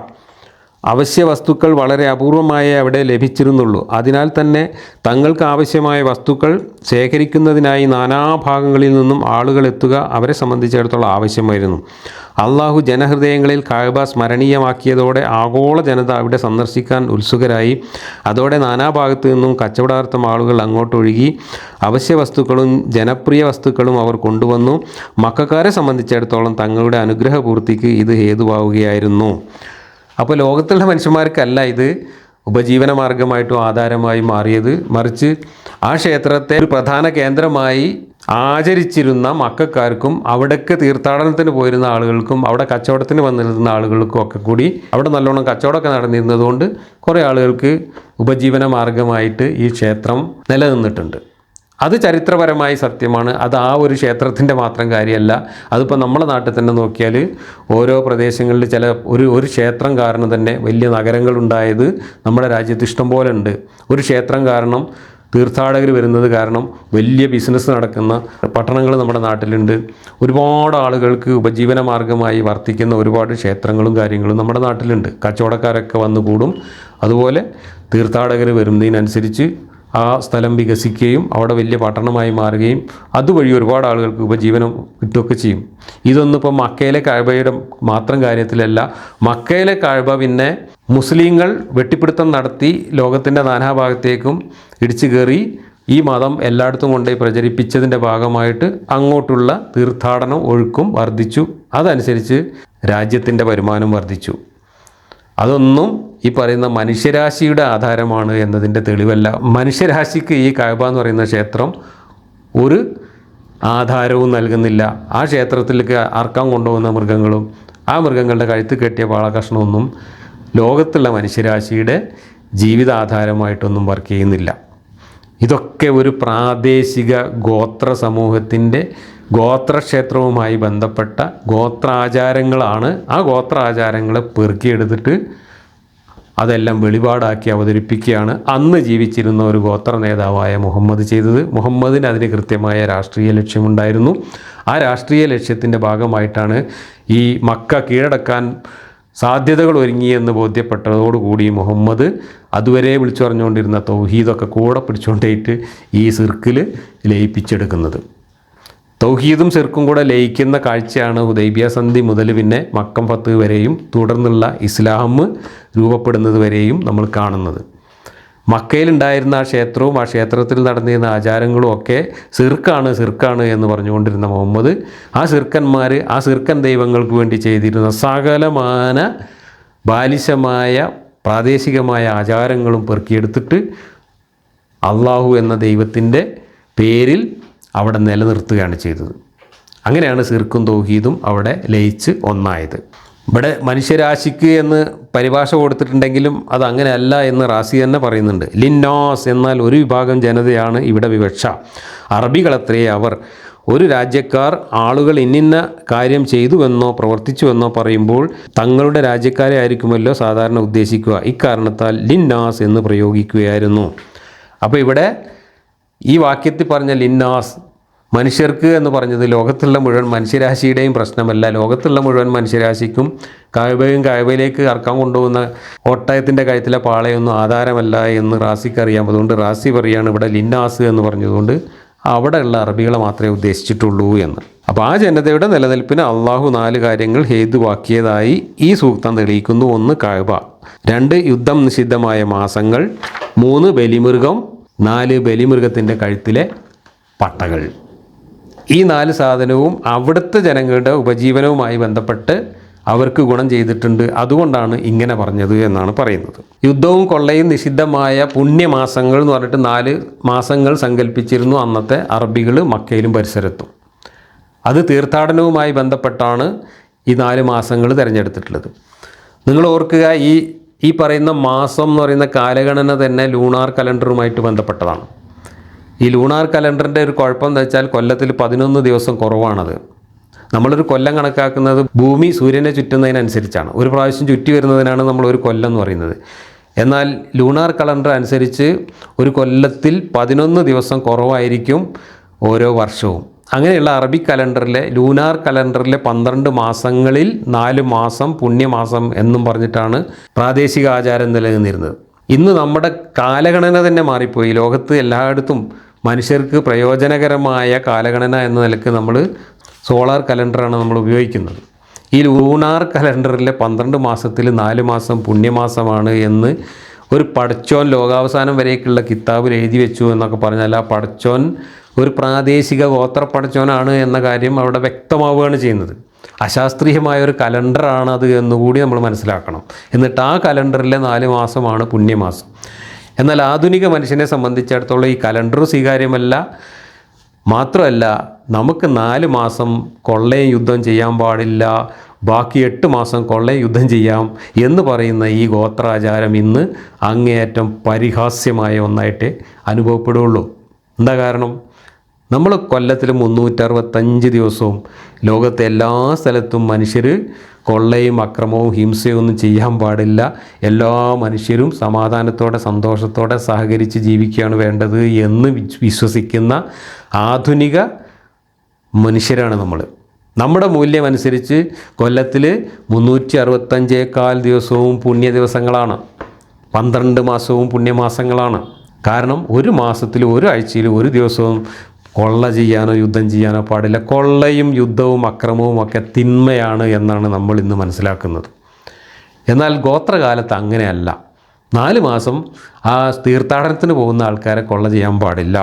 [SPEAKER 1] അവശ്യ വസ്തുക്കൾ വളരെ അപൂർവമായേ അവിടെ ലഭിച്ചിരുന്നുള്ളൂ. അതിനാൽ തന്നെ തങ്ങൾക്ക് ആവശ്യമായ വസ്തുക്കൾ ശേഖരിക്കുന്നതിനായി നാനാഭാഗങ്ങളിൽ നിന്നും ആളുകൾ എത്തുക അവരെ സംബന്ധിച്ചിടത്തോളം ആവശ്യമായിരുന്നു. അള്ളാഹു ജനഹൃദയങ്ങളിൽ കഅബ സ്മരണീയമാക്കിയതോടെ ആഗോള ജനത അവിടെ സന്ദർശിക്കാൻ ഉത്സുകരായി. അതോടെ നാനാഭാഗത്തു നിന്നും കച്ചവടാർത്ഥം ആളുകൾ അങ്ങോട്ടൊഴുകി അവശ്യ വസ്തുക്കളും ജനപ്രിയ വസ്തുക്കളും അവർ കൊണ്ടുവന്നു. മക്കക്കാരെ സംബന്ധിച്ചിടത്തോളം തങ്ങളുടെ അനുഗ്രഹപൂർത്തിക്ക് ഇത് ഹേതുവാവുകയായിരുന്നു. അപ്പോൾ ലോകത്തുള്ള മനുഷ്യന്മാർക്കല്ല ഇത് ഉപജീവന മാർഗമായിട്ടും ആധാരമായി മാറിയത്, മറിച്ച് ആ ക്ഷേത്രത്തെ ഒരു പ്രധാന കേന്ദ്രമായി ആചരിച്ചിരുന്ന മക്കക്കാർക്കും അവിടേക്ക് തീർത്ഥാടനത്തിന് പോയിരുന്ന ആളുകൾക്കും അവിടെ കച്ചവടത്തിന് വന്നിരുന്ന ആളുകൾക്കും ഒക്കെ കൂടി അവിടെ നല്ലോണം കച്ചവടമൊക്കെ നടന്നിരുന്നതുകൊണ്ട് കുറേ ആളുകൾക്ക് ഉപജീവന മാർഗമായിട്ട് ഈ ക്ഷേത്രം നിലനിന്നിട്ടുണ്ട്. അത് ചരിത്രപരമായി സത്യമാണ്. അത് ആ ഒരു ക്ഷേത്രത്തിൻ്റെ മാത്രം കാര്യമല്ല. അതിപ്പോൾ നമ്മുടെ നാട്ടിൽ തന്നെ നോക്കിയാൽ ഓരോ പ്രദേശങ്ങളിൽ ഒരു ക്ഷേത്രം കാരണം തന്നെ വലിയ നഗരങ്ങളുണ്ടായത് നമ്മുടെ രാജ്യത്ത് ഇഷ്ടം പോലെ ഉണ്ട്. ഒരു ക്ഷേത്രം കാരണം തീർത്ഥാടകർ വരുന്നത് കാരണം വലിയ ബിസിനസ് നടക്കുന്ന പട്ടണങ്ങൾ നമ്മുടെ നാട്ടിലുണ്ട്. ഒരുപാട് ആളുകൾക്ക് ഉപജീവന മാർഗമായി വർത്തിക്കുന്ന ഒരുപാട് ക്ഷേത്രങ്ങളും കാര്യങ്ങളും നമ്മുടെ നാട്ടിലുണ്ട്. കച്ചവടക്കാരൊക്കെ വന്നു കൂടും. അതുപോലെ തീർത്ഥാടകർ വരുന്നതിനനുസരിച്ച് ആ സ്ഥലം വികസിക്കുകയും അവിടെ വലിയ പട്ടണമായി മാറുകയും അതുവഴി ഒരുപാട് ആളുകൾക്ക് ഉപജീവനം കിട്ടുകയൊക്കെ ചെയ്യും. ഇതൊന്നും ഇപ്പം മക്കയിലെ കഅബയുടെ മാത്രം കാര്യത്തിലല്ല. മക്കയിലെ കഅബ പിന്നെ മുസ്ലിങ്ങൾ വെട്ടിപ്പിടുത്തം നടത്തി ലോകത്തിൻ്റെ നാനാഭാഗത്തേക്കും ഇടിച്ചു കയറി ഈ മതം എല്ലായിടത്തും കൊണ്ടുപോയി പ്രചരിപ്പിച്ചതിൻ്റെ ഭാഗമായിട്ട് അങ്ങോട്ടുള്ള തീർത്ഥാടനം ഒഴുക്കും വർദ്ധിച്ചു. അതനുസരിച്ച് രാജ്യത്തിൻ്റെ വരുമാനം വർദ്ധിച്ചു. അതൊന്നും ഈ പറയുന്ന മനുഷ്യരാശിയുടെ ആധാരമാണ് എന്നതിൻ്റെ തെളിവല്ല. മനുഷ്യരാശിക്ക് ഈ കഅബ എന്ന് പറയുന്ന ക്ഷേത്രം ഒരു ആധാരവും നൽകുന്നില്ല. ആ ക്ഷേത്രത്തിലേക്ക് അർക്കാൻ കൊണ്ടുപോകുന്ന മൃഗങ്ങളും ആ മൃഗങ്ങളുടെ കഴുത്ത് കെട്ടിയ പാളകഷ്ണമൊന്നും ലോകത്തുള്ള മനുഷ്യരാശിയുടെ ജീവിതാധാരമായിട്ടൊന്നും വർക്ക് ചെയ്യുന്നില്ല. ഇതൊക്കെ ഒരു പ്രാദേശിക ഗോത്ര സമൂഹത്തിൻ്റെ ഗോത്രക്ഷേത്രവുമായി ബന്ധപ്പെട്ട ഗോത്രാചാരങ്ങളാണ്. ആ ഗോത്രാചാരങ്ങളെ പെറുക്കിയെടുത്തിട്ട് അതെല്ലാം വെളിപാടാക്കി അവതരിപ്പിക്കുകയാണ് അന്ന് ജീവിച്ചിരുന്ന ഒരു ഗോത്ര നേതാവായ മുഹമ്മദ് ചെയ്തത്. മുഹമ്മദിന് അതിന് കൃത്യമായ രാഷ്ട്രീയ ലക്ഷ്യമുണ്ടായിരുന്നു. ആ രാഷ്ട്രീയ ലക്ഷ്യത്തിൻ്റെ ഭാഗമായിട്ടാണ് ഈ മക്ക കീഴടക്കാൻ സാധ്യതകൾ ഒരുങ്ങിയെന്ന് ബോധ്യപ്പെട്ടതോടുകൂടി മുഹമ്മദ് അതുവരെ വിളിച്ചു പറഞ്ഞുകൊണ്ടിരുന്ന തൗഹീദൊക്കെ കൂടെ പിടിച്ചുകൊണ്ടേയിട്ട് ഈ സിർക്കിൽ ലയിപ്പിച്ചെടുക്കുന്നത്. തൗഹീദും ശിർക്കും കൂടെ ലയിക്കുന്ന കാഴ്ചയാണ് ഹുദൈബിയ സന്ധി മുതൽ പിന്നെ മക്കം ഫത്ത് വരെയും തുടർന്നുള്ള ഇസ്ലാം രൂപപ്പെടുന്നത് വരെയും നമ്മൾ കാണുന്നത്. മക്കയിലുണ്ടായിരുന്ന ആ ക്ഷേത്രവും ആ ക്ഷേത്രത്തിൽ നടന്നിരുന്ന ആചാരങ്ങളും ഒക്കെ സിർക്കാണ് എന്ന് പറഞ്ഞുകൊണ്ടിരുന്ന മുഹമ്മദ് ആ സിർക്കന്മാർ ആ സിർക്കൻ ദൈവങ്ങൾക്ക് വേണ്ടി ചെയ്തിരുന്ന സകലമാന ബാലിശമായ പ്രാദേശികമായ ആചാരങ്ങളും പെറുക്കിയെടുത്തിട്ട് അള്ളാഹു എന്ന ദൈവത്തിൻ്റെ പേരിൽ അവിടെ നിലനിർത്തുകയാണ് ചെയ്തത്. അങ്ങനെയാണ് സിർക്കും തൗഹീദും അവിടെ ലയിച്ച് ഒന്നായത്. ഇവിടെ മനുഷ്യരാശിക്ക് എന്ന് പരിഭാഷ കൊടുത്തിട്ടുണ്ടെങ്കിലും അത് അങ്ങനെയല്ല എന്ന് റാസി തന്നെ പറയുന്നുണ്ട്. ലിന്നാസ് എന്നാൽ ഒരു വിഭാഗം ജനതയാണ് ഇവിടെ വിവക്ഷ. അറബികളത്രേ അവർ. ഒരു രാജ്യക്കാർ ആളുകൾ ഇന്നിന്ന കാര്യം ചെയ്തുവെന്നോ പ്രവർത്തിച്ചുവെന്നോ പറയുമ്പോൾ തങ്ങളുടെ രാജ്യക്കാരെ ആയിരിക്കുമല്ലോ സാധാരണ ഉദ്ദേശിക്കുക. ഇക്കാരണത്താൽ ലിന്നാസ് എന്ന് പ്രയോഗിക്കുകയായിരുന്നു. അപ്പോൾ ഇവിടെ ഈ വാക്യത്തിൽ പറഞ്ഞ ലിന്നാസ് മനുഷ്യർക്ക് എന്ന് പറഞ്ഞത് ലോകത്തുള്ള മുഴുവൻ മനുഷ്യരാശിയുടെയും പ്രശ്നമല്ല. ലോകത്തുള്ള മുഴുവൻ മനുഷ്യരാശിക്കും കായബയിലേക്ക് ഇറക്കാൻ കൊണ്ടുപോകുന്ന ഒട്ടകത്തിൻ്റെ കഴുത്തിലെ പാളയൊന്നും ആധാരമല്ല എന്ന് റാസിക്ക് അറിയാം. അതുകൊണ്ട് റാസി പറയാണ് ഇവിടെ ലിന്നാസ് എന്ന് പറഞ്ഞതുകൊണ്ട് അവിടെയുള്ള അറബികളെ മാത്രമേ ഉദ്ദേശിച്ചിട്ടുള്ളൂ എന്ന്. അപ്പോൾ ആ ജനതയുടെ നിലനിൽപ്പിന് അള്ളാഹു 4 കാര്യങ്ങൾ ഹേതുവാക്കിയതായി ഈ സൂക്തം തെളിയിക്കുന്നു. 1 കഅബ, 2 യുദ്ധം നിഷിദ്ധമായ മാസങ്ങൾ, 3 ബലിമൃഗം, 4 ബലിമൃഗത്തിൻ്റെ കഴുത്തിലെ പട്ടകൾ. ഈ 4 സാധനവും അവിടുത്തെ ജനങ്ങളുടെ ഉപജീവനവുമായി ബന്ധപ്പെട്ട് അവർക്ക് ഗുണം ചെയ്തിട്ടുണ്ട്. അതുകൊണ്ടാണ് ഇങ്ങനെ പറഞ്ഞത് എന്നാണ് പറയുന്നത്. യുദ്ധവും കൊള്ളയും നിഷിദ്ധമായ പുണ്യമാസങ്ങൾ എന്ന് പറഞ്ഞിട്ട് 4 മാസങ്ങൾ സങ്കല്പിച്ചിരുന്നു അന്നത്തെ അറബികൾ മക്കയിലും പരിസരത്തും. അത് തീർത്ഥാടനവുമായി ബന്ധപ്പെട്ടാണ് ഈ 4 മാസങ്ങൾ തിരഞ്ഞെടുത്തിട്ടുള്ളത്. നിങ്ങൾ ഓർക്കുക, ഈ പറയുന്ന മാസം എന്ന് പറയുന്ന കാലഗണന തന്നെ ലൂണാർ കലണ്ടറുമായിട്ട് ബന്ധപ്പെട്ടതാണ്. ഈ ലൂണാർ കലണ്ടറിൻ്റെ ഒരു കുഴപ്പം എന്താ വെച്ചാൽ കൊല്ലത്തിൽ 11 ദിവസം കുറവാണത്. നമ്മളൊരു കൊല്ലം കണക്കാക്കുന്നത് ഭൂമി സൂര്യനെ ചുറ്റുന്നതിനനുസരിച്ചാണ്. ഒരു പ്രാവശ്യം ചുറ്റി വരുന്നതിനാണ് നമ്മൾ ഒരു കൊല്ലം എന്ന് പറയുന്നത്. എന്നാൽ ലൂണാർ കലണ്ടർ അനുസരിച്ച് ഒരു കൊല്ലത്തിൽ 11 ദിവസം കുറവായിരിക്കും ഓരോ വർഷവും. അങ്ങനെയുള്ള അറബി കലണ്ടറിലെ ലൂണാർ കലണ്ടറിലെ 12 മാസങ്ങളിൽ 4 മാസം പുണ്യമാസം എന്നും പറഞ്ഞിട്ടാണ് പ്രാദേശിക ആചാരം നിലനിന്നിരുന്നത്. ഇന്ന് നമ്മുടെ കാലഗണന തന്നെ മാറിപ്പോയി. ലോകത്ത് എല്ലായിടത്തും മനുഷ്യർക്ക് പ്രയോജനകരമായ കാലഗണന എന്ന നിലക്ക് നമ്മൾ സോളാർ കലണ്ടറാണ് നമ്മൾ ഉപയോഗിക്കുന്നത്. ഈ ലൂണാർ കലണ്ടറിലെ 12 മാസത്തിൽ 4 മാസം പുണ്യമാസമാണ് എന്ന് ഒരു പടച്ചോൻ ലോകാവസാനം വരേക്കുള്ള കിതാബിൽ എഴുതി വെച്ചു എന്നൊക്കെ പറഞ്ഞാൽ ആ പടച്ചോൻ ഒരു പ്രാദേശിക ഗോത്ര പടച്ചോനാണ് എന്ന കാര്യം അവിടെ വ്യക്തമാവുകയാണ് ചെയ്യുന്നത്. അശാസ്ത്രീയമായ ഒരു കലണ്ടറാണ് അത് എന്നുകൂടി നമ്മൾ മനസ്സിലാക്കണം. എന്നിട്ട് ആ കലണ്ടറിലെ 4 മാസമാണ് പുണ്യമാസം. എന്നാൽ ആധുനിക മനുഷ്യനെ സംബന്ധിച്ചിടത്തോളം ഈ കലണ്ടർ സ്വീകാര്യമല്ല. മാത്രമല്ല, നമുക്ക് 4 മാസം കൊള്ളയും യുദ്ധം ചെയ്യാൻ പാടില്ല, ബാക്കി 8 മാസം കൊള്ളയും യുദ്ധം ചെയ്യാം എന്ന് പറയുന്ന ഈ ഗോത്രാചാരം ഇന്ന് അങ്ങേയറ്റം പരിഹാസ്യമായ ഒന്നായിട്ട് അനുഭവപ്പെടുകയുള്ളൂ. എന്താ കാരണം? നമ്മൾ കൊല്ലത്തിൽ 365 ദിവസവും ലോകത്തെ എല്ലാ സ്ഥലത്തും മനുഷ്യർ കൊള്ളയും അക്രമവും ഹിംസയും ഒന്നും ചെയ്യാൻ പാടില്ല, എല്ലാ മനുഷ്യരും സമാധാനത്തോടെ സന്തോഷത്തോടെ സഹകരിച്ച് ജീവിക്കുകയാണ് വേണ്ടത് എന്ന് വിശ്വസിക്കുന്ന ആധുനിക മനുഷ്യരാണ് നമ്മൾ. നമ്മുടെ മൂല്യമനുസരിച്ച് കൊല്ലത്തിൽ 365 ദിവസവും പുണ്യ ദിവസങ്ങളാണ്, 12 മാസവും പുണ്യമാസങ്ങളാണ്. കാരണം ഒരു മാസത്തിൽ ഒരു ആഴ്ചയിൽ ഒരു ദിവസവും കൊള്ള ചെയ്യാനോ യുദ്ധം ചെയ്യാനോ പാടില്ല. കൊള്ളയും യുദ്ധവും അക്രമവും ഒക്കെ തിന്മയാണ് എന്നാണ് നമ്മൾ ഇന്ന് മനസ്സിലാക്കുന്നത്. എന്നാൽ ഗോത്രകാലത്ത് അങ്ങനെയല്ല. 4 മാസം ആ തീർത്ഥാടനത്തിന് പോകുന്ന ആൾക്കാരെ കൊള്ള ചെയ്യാൻ പാടില്ല.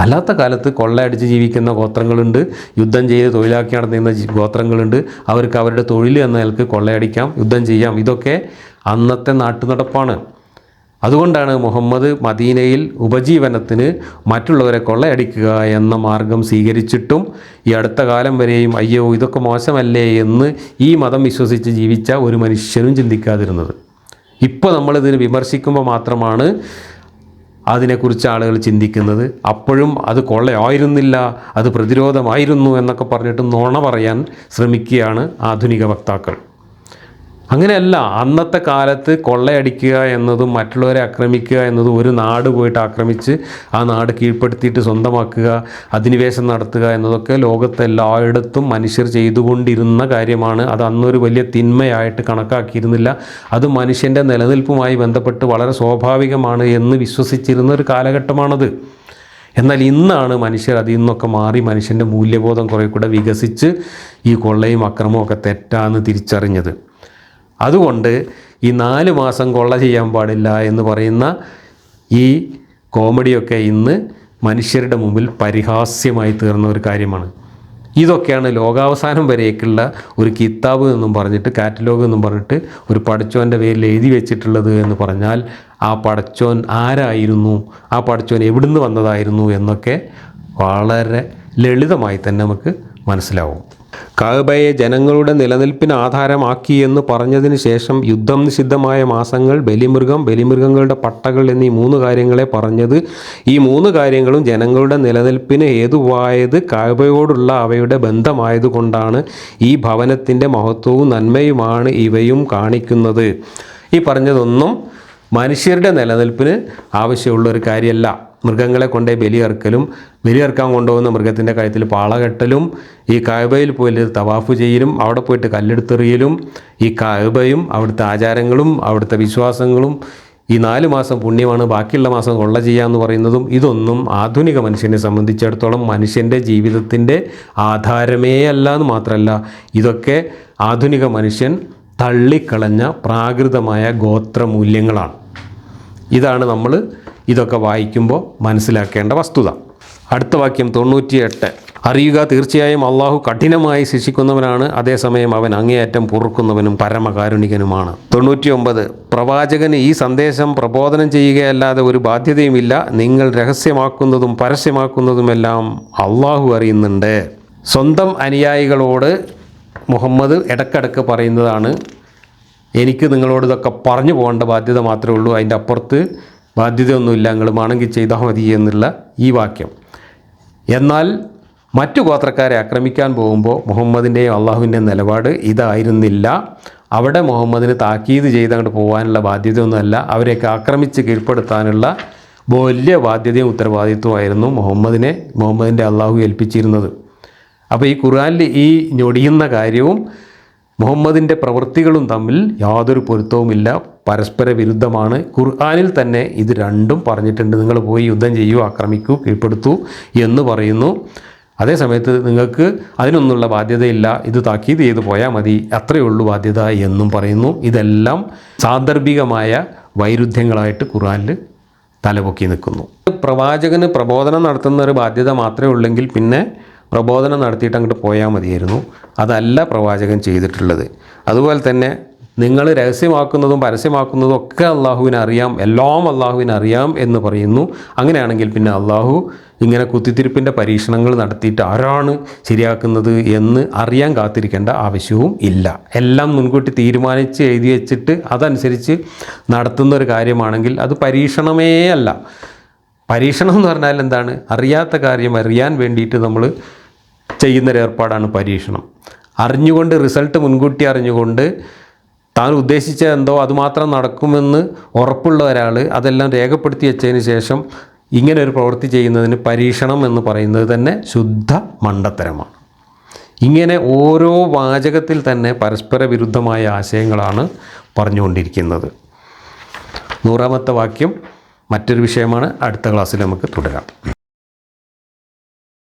[SPEAKER 1] അല്ലാത്ത കാലത്ത് കൊള്ളയടിച്ച് ജീവിക്കുന്ന ഗോത്രങ്ങളുണ്ട്, യുദ്ധം ചെയ്ത് തൊഴിലാക്കി നടത്തുന്ന ഗോത്രങ്ങളുണ്ട്. അവർക്ക് അവരുടെ തൊഴിൽ എന്ന നിലക്ക് കൊള്ളയടിക്കാം, യുദ്ധം ചെയ്യാം. ഇതൊക്കെ അന്നത്തെ നാട്ടുനടപ്പാണ്. അതുകൊണ്ടാണ് മുഹമ്മദ് മദീനയിൽ ഉപജീവനത്തിന് മറ്റുള്ളവരെ കൊള്ളയടിക്കുക എന്ന മാർഗം സ്വീകരിച്ചിട്ടും ഈ അടുത്ത കാലം വരെയും അയ്യോ ഇതൊക്കെ മോശമല്ലേ എന്ന് ഈ മതം വിശ്വസിച്ച് ജീവിച്ച ഒരു മനുഷ്യനും ചിന്തിക്കാതിരുന്നത്. ഇപ്പോൾ നമ്മളിതിന് വിമർശിക്കുമ്പോൾ മാത്രമാണ് അതിനെക്കുറിച്ച് ആളുകൾ ചിന്തിക്കുന്നത്. അപ്പോഴും അത് കൊള്ളയായിരുന്നില്ല, അത് പ്രതിരോധമായിരുന്നു എന്നൊക്കെ പറഞ്ഞിട്ട് നുണ പറയാൻ ശ്രമിക്കുകയാണ് ആധുനിക വക്താക്കൾ. അങ്ങനെയല്ല. അന്നത്തെ കാലത്ത് കൊള്ളയടിക്കുക എന്നതും മറ്റുള്ളവരെ ആക്രമിക്കുക എന്നതും ഒരു നാട് പോയിട്ട് ആക്രമിച്ച് ആ നാട് കീഴ്പ്പെടുത്തിയിട്ട് സ്വന്തമാക്കുക, അധിനിവേശം നടത്തുക എന്നതൊക്കെ ലോകത്തെ എല്ലായിടത്തും മനുഷ്യർ ചെയ്തുകൊണ്ടിരുന്ന കാര്യമാണ്. അത് അന്നൊരു വലിയ തിന്മയായിട്ട് കണക്കാക്കിയിരുന്നില്ല. അത് മനുഷ്യൻ്റെ നിലനിൽപ്പുമായി ബന്ധപ്പെട്ട് വളരെ സ്വാഭാവികമാണ് എന്ന് വിശ്വസിച്ചിരുന്ന ഒരു കാലഘട്ടമാണത്. എന്നാൽ ഇന്നാണ് മനുഷ്യർ അതിൽ നിന്നൊക്കെ മാറി മനുഷ്യൻ്റെ മൂല്യബോധം കുറേ കൂടെ വികസിച്ച് ഈ കൊള്ളയും അക്രമവും ഒക്കെ തെറ്റാന്ന് തിരിച്ചറിഞ്ഞത്. അതുകൊണ്ട് ഈ 4 മാസം കൊള്ള ചെയ്യാൻ പാടില്ല എന്ന് പറയുന്ന ഈ കോമഡിയൊക്കെ ഇന്ന് മനുഷ്യരുടെ മുമ്പിൽ പരിഹാസ്യമായി തീർന്ന ഒരു കാര്യമാണ്. ഇതൊക്കെയാണ് ലോകാവസാനം വരേക്കുള്ള ഒരു കിതാബ് എന്നും പറഞ്ഞിട്ട്, കാറ്റലോഗ് എന്നും പറഞ്ഞിട്ട് ഒരു പടച്ചോൻ്റെ പേരിൽ എഴുതി വെച്ചിട്ടുള്ളത് എന്ന് പറഞ്ഞാൽ ആ പടച്ചോൻ ആരായിരുന്നു, ആ പടച്ചോൻ എവിടുന്ന് വന്നതായിരുന്നു എന്നൊക്കെ വളരെ ലളിതമായി തന്നെ നമുക്ക് മനസ്സിലാവും. കഅബയെ ജനങ്ങളുടെ നിലനിൽപ്പിന് ആധാരമാക്കി എന്ന് പറഞ്ഞതിന് ശേഷം യുദ്ധം നിഷിദ്ധമായ മാസങ്ങൾ, ബലിമൃഗങ്ങളുടെ പട്ടകൾ എന്നീ 3 കാര്യങ്ങളെ പറഞ്ഞത്. ഈ 3 കാര്യങ്ങളും ജനങ്ങളുടെ നിലനിൽപ്പിന് ഹേതുവായത് കഅബയോടുള്ള അവയുടെ ബന്ധമായതുകൊണ്ടാണ്. ഈ ഭവനത്തിൻ്റെ മഹത്വവും നന്മയുമാണ് ഇവയും കാണിക്കുന്നത്. ഈ പറഞ്ഞതൊന്നും മനുഷ്യരുടെ നിലനിൽപ്പിന് ആവശ്യമുള്ള ഒരു കാര്യമല്ല. മൃഗങ്ങളെ കൊണ്ടേ ബലിയർക്കാൻ കൊണ്ടുപോകുന്ന മൃഗത്തിൻ്റെ കഴുത്തിൽ പാളകെട്ടലും, ഈ കഅബയിൽ പോയി തവാഫ് ചെയ്യലും, അവിടെ പോയിട്ട് കല്ലെടുത്തെറിയലും, ഈ കഅബയും അവിടുത്തെ ആചാരങ്ങളും അവിടുത്തെ വിശ്വാസങ്ങളും, ഈ 4 മാസം പുണ്യമാണ് ബാക്കിയുള്ള മാസം കൊള്ള ചെയ്യാന്ന് പറയുന്നതും, ഇതൊന്നും ആധുനിക മനുഷ്യനെ സംബന്ധിച്ചിടത്തോളം മനുഷ്യൻ്റെ ജീവിതത്തിൻ്റെ ആധാരമേ അല്ല എന്ന് മാത്രമല്ല, ഇതൊക്കെ ആധുനിക മനുഷ്യൻ തള്ളിക്കളഞ്ഞ പ്രാകൃതമായ ഗോത്രമൂല്യങ്ങളാണ്. ഇതാണ് നമ്മൾ ഇതൊക്കെ വായിക്കുമ്പോൾ മനസ്സിലാക്കേണ്ട വസ്തുത. അടുത്ത വാക്യം 98. അറിയുക, തീർച്ചയായും അള്ളാഹു കഠിനമായി ശിക്ഷിക്കുന്നവനാണ്, അതേസമയം അവൻ അങ്ങേയറ്റം പൊറുക്കുന്നവനും പരമകാരുണികനുമാണ്. 99. പ്രവാചകന് ഈ സന്ദേശം പ്രബോധനം ചെയ്യുകയല്ലാതെ ഒരു ബാധ്യതയുമില്ല. നിങ്ങൾ രഹസ്യമാക്കുന്നതും പരസ്യമാക്കുന്നതുമെല്ലാം അള്ളാഹു അറിയുന്നുണ്ട്. സ്വന്തം അനുയായികളോട് മുഹമ്മദ് ഇടയ്ക്കിടയ്ക്ക് പറയുന്നതാണ്, എനിക്ക് നിങ്ങളോട് ഇതൊക്കെ പറഞ്ഞു പോകേണ്ട ബാധ്യത മാത്രമേ ഉള്ളൂ, അതിൻ്റെ അപ്പുറത്ത് ബാധ്യതയൊന്നുമില്ല, നിങ്ങൾ വേണമെങ്കിൽ ചെയ്താൽ മതി എന്നുള്ള ഈ വാക്യം. എന്നാൽ മറ്റു ഗോത്രക്കാരെ ആക്രമിക്കാൻ പോകുമ്പോൾ മുഹമ്മദിൻ്റെയും അള്ളാഹുവിൻ്റെയും നിലപാട് ഇതായിരുന്നില്ല. അവിടെ മുഹമ്മദിന് താക്കീത് ചെയ്ത് അങ്ങോട്ട് പോകാനുള്ള ബാധ്യതയൊന്നുമല്ല, അവരെയൊക്കെ ആക്രമിച്ച് കീഴ്പ്പെടുത്താനുള്ള വലിയ ബാധ്യതയും ഉത്തരവാദിത്വമായിരുന്നു മുഹമ്മദിൻ്റെ അള്ളാഹു ഏൽപ്പിച്ചിരുന്നത്. അപ്പോൾ ഈ ഖുർആനിൽ ഈ ഞൊടിയുന്ന കാര്യവും മുഹമ്മദിൻ്റെ പ്രവൃത്തികളും തമ്മിൽ യാതൊരു പൊരുത്തവുമില്ല, പരസ്പര വിരുദ്ധമാണ്. ഖുർആനിൽ തന്നെ ഇത് രണ്ടും പറഞ്ഞിട്ടുണ്ട്. നിങ്ങൾ പോയി യുദ്ധം ചെയ്യൂ, ആക്രമിക്കൂ, കീഴ്പ്പെടുത്തൂ എന്ന് പറയുന്നു. അതേസമയത്ത് നിങ്ങൾക്ക് അതിനൊന്നുള്ള ബാധ്യതയില്ല, ഇത് താക്കീത് ചെയ്ത് പോയാൽ മതി, അത്രയേ ഉള്ളൂ ബാധ്യത എന്നും പറയുന്നു. ഇതെല്ലാം സാന്ദർഭികമായ വൈരുദ്ധ്യങ്ങളായിട്ട് ഖുർആനിൽ തലപൊക്കി നിൽക്കുന്നു. പ്രവാചകന് പ്രബോധനം നടത്തുന്ന ഒരു ബാധ്യത മാത്രമേ ഉള്ളെങ്കിൽ പിന്നെ പ്രബോധനം നടത്തിയിട്ട് അങ്ങോട്ട് പോയാൽ മതിയായിരുന്നു. അതല്ല പ്രവാചകൻ ചെയ്തിട്ടുള്ളത്. അതുപോലെ തന്നെ നിങ്ങൾ രഹസ്യമാക്കുന്നതും പരസ്യമാക്കുന്നതും ഒക്കെ അള്ളാഹുവിന് അറിയാം, എല്ലാം അള്ളാഹുവിന് അറിയാം എന്ന് പറയുന്നു. അങ്ങനെയാണെങ്കിൽ പിന്നെ അള്ളാഹു ഇങ്ങനെ കുത്തിത്തിരിപ്പിൻ്റെ പരീക്ഷണങ്ങൾ നടത്തിയിട്ട് ആരാണ് ശരിയാക്കുന്നത് എന്ന് അറിയാൻ കാത്തിരിക്കേണ്ട ആവശ്യവും ഇല്ല. എല്ലാം മുൻകൂട്ടി തീരുമാനിച്ച് എഴുതി വെച്ചിട്ട് അതനുസരിച്ച് നടത്തുന്ന ഒരു കാര്യമാണെങ്കിൽ അത് പരീക്ഷണമേ അല്ല. പരീക്ഷണം എന്ന് പറഞ്ഞാൽ എന്താണ്? അറിയാത്ത കാര്യം അറിയാൻ വേണ്ടിയിട്ട് നമ്മൾ ചെയ്യുന്നൊരു ഏർപ്പാടാണ് പരീക്ഷണം. അറിഞ്ഞുകൊണ്ട് റിസൾട്ട് മുൻകൂട്ടി അറിഞ്ഞുകൊണ്ട് താൻ ഉദ്ദേശിച്ച എന്തോ അതുമാത്രം നടക്കുമെന്ന് ഉറപ്പുള്ള ഒരാൾ അതെല്ലാം രേഖപ്പെടുത്തി വെച്ചതിന് ശേഷം ഇങ്ങനെ ഒരു പ്രവൃത്തി ചെയ്യുന്നതിന് പരീക്ഷണം എന്ന് പറയുന്നത് തന്നെ ശുദ്ധ മണ്ടത്തരമാണ്. ഇങ്ങനെ ഓരോ വാചകത്തിൽ തന്നെ പരസ്പര വിരുദ്ധമായ ആശയങ്ങളാണ് പറഞ്ഞുകൊണ്ടിരിക്കുന്നത്. 100-ാമത്തെ വാക്യം മറ്റൊരു വിഷയമാണ്. അടുത്ത ക്ലാസ്സിൽ നമുക്ക് തുടരാം.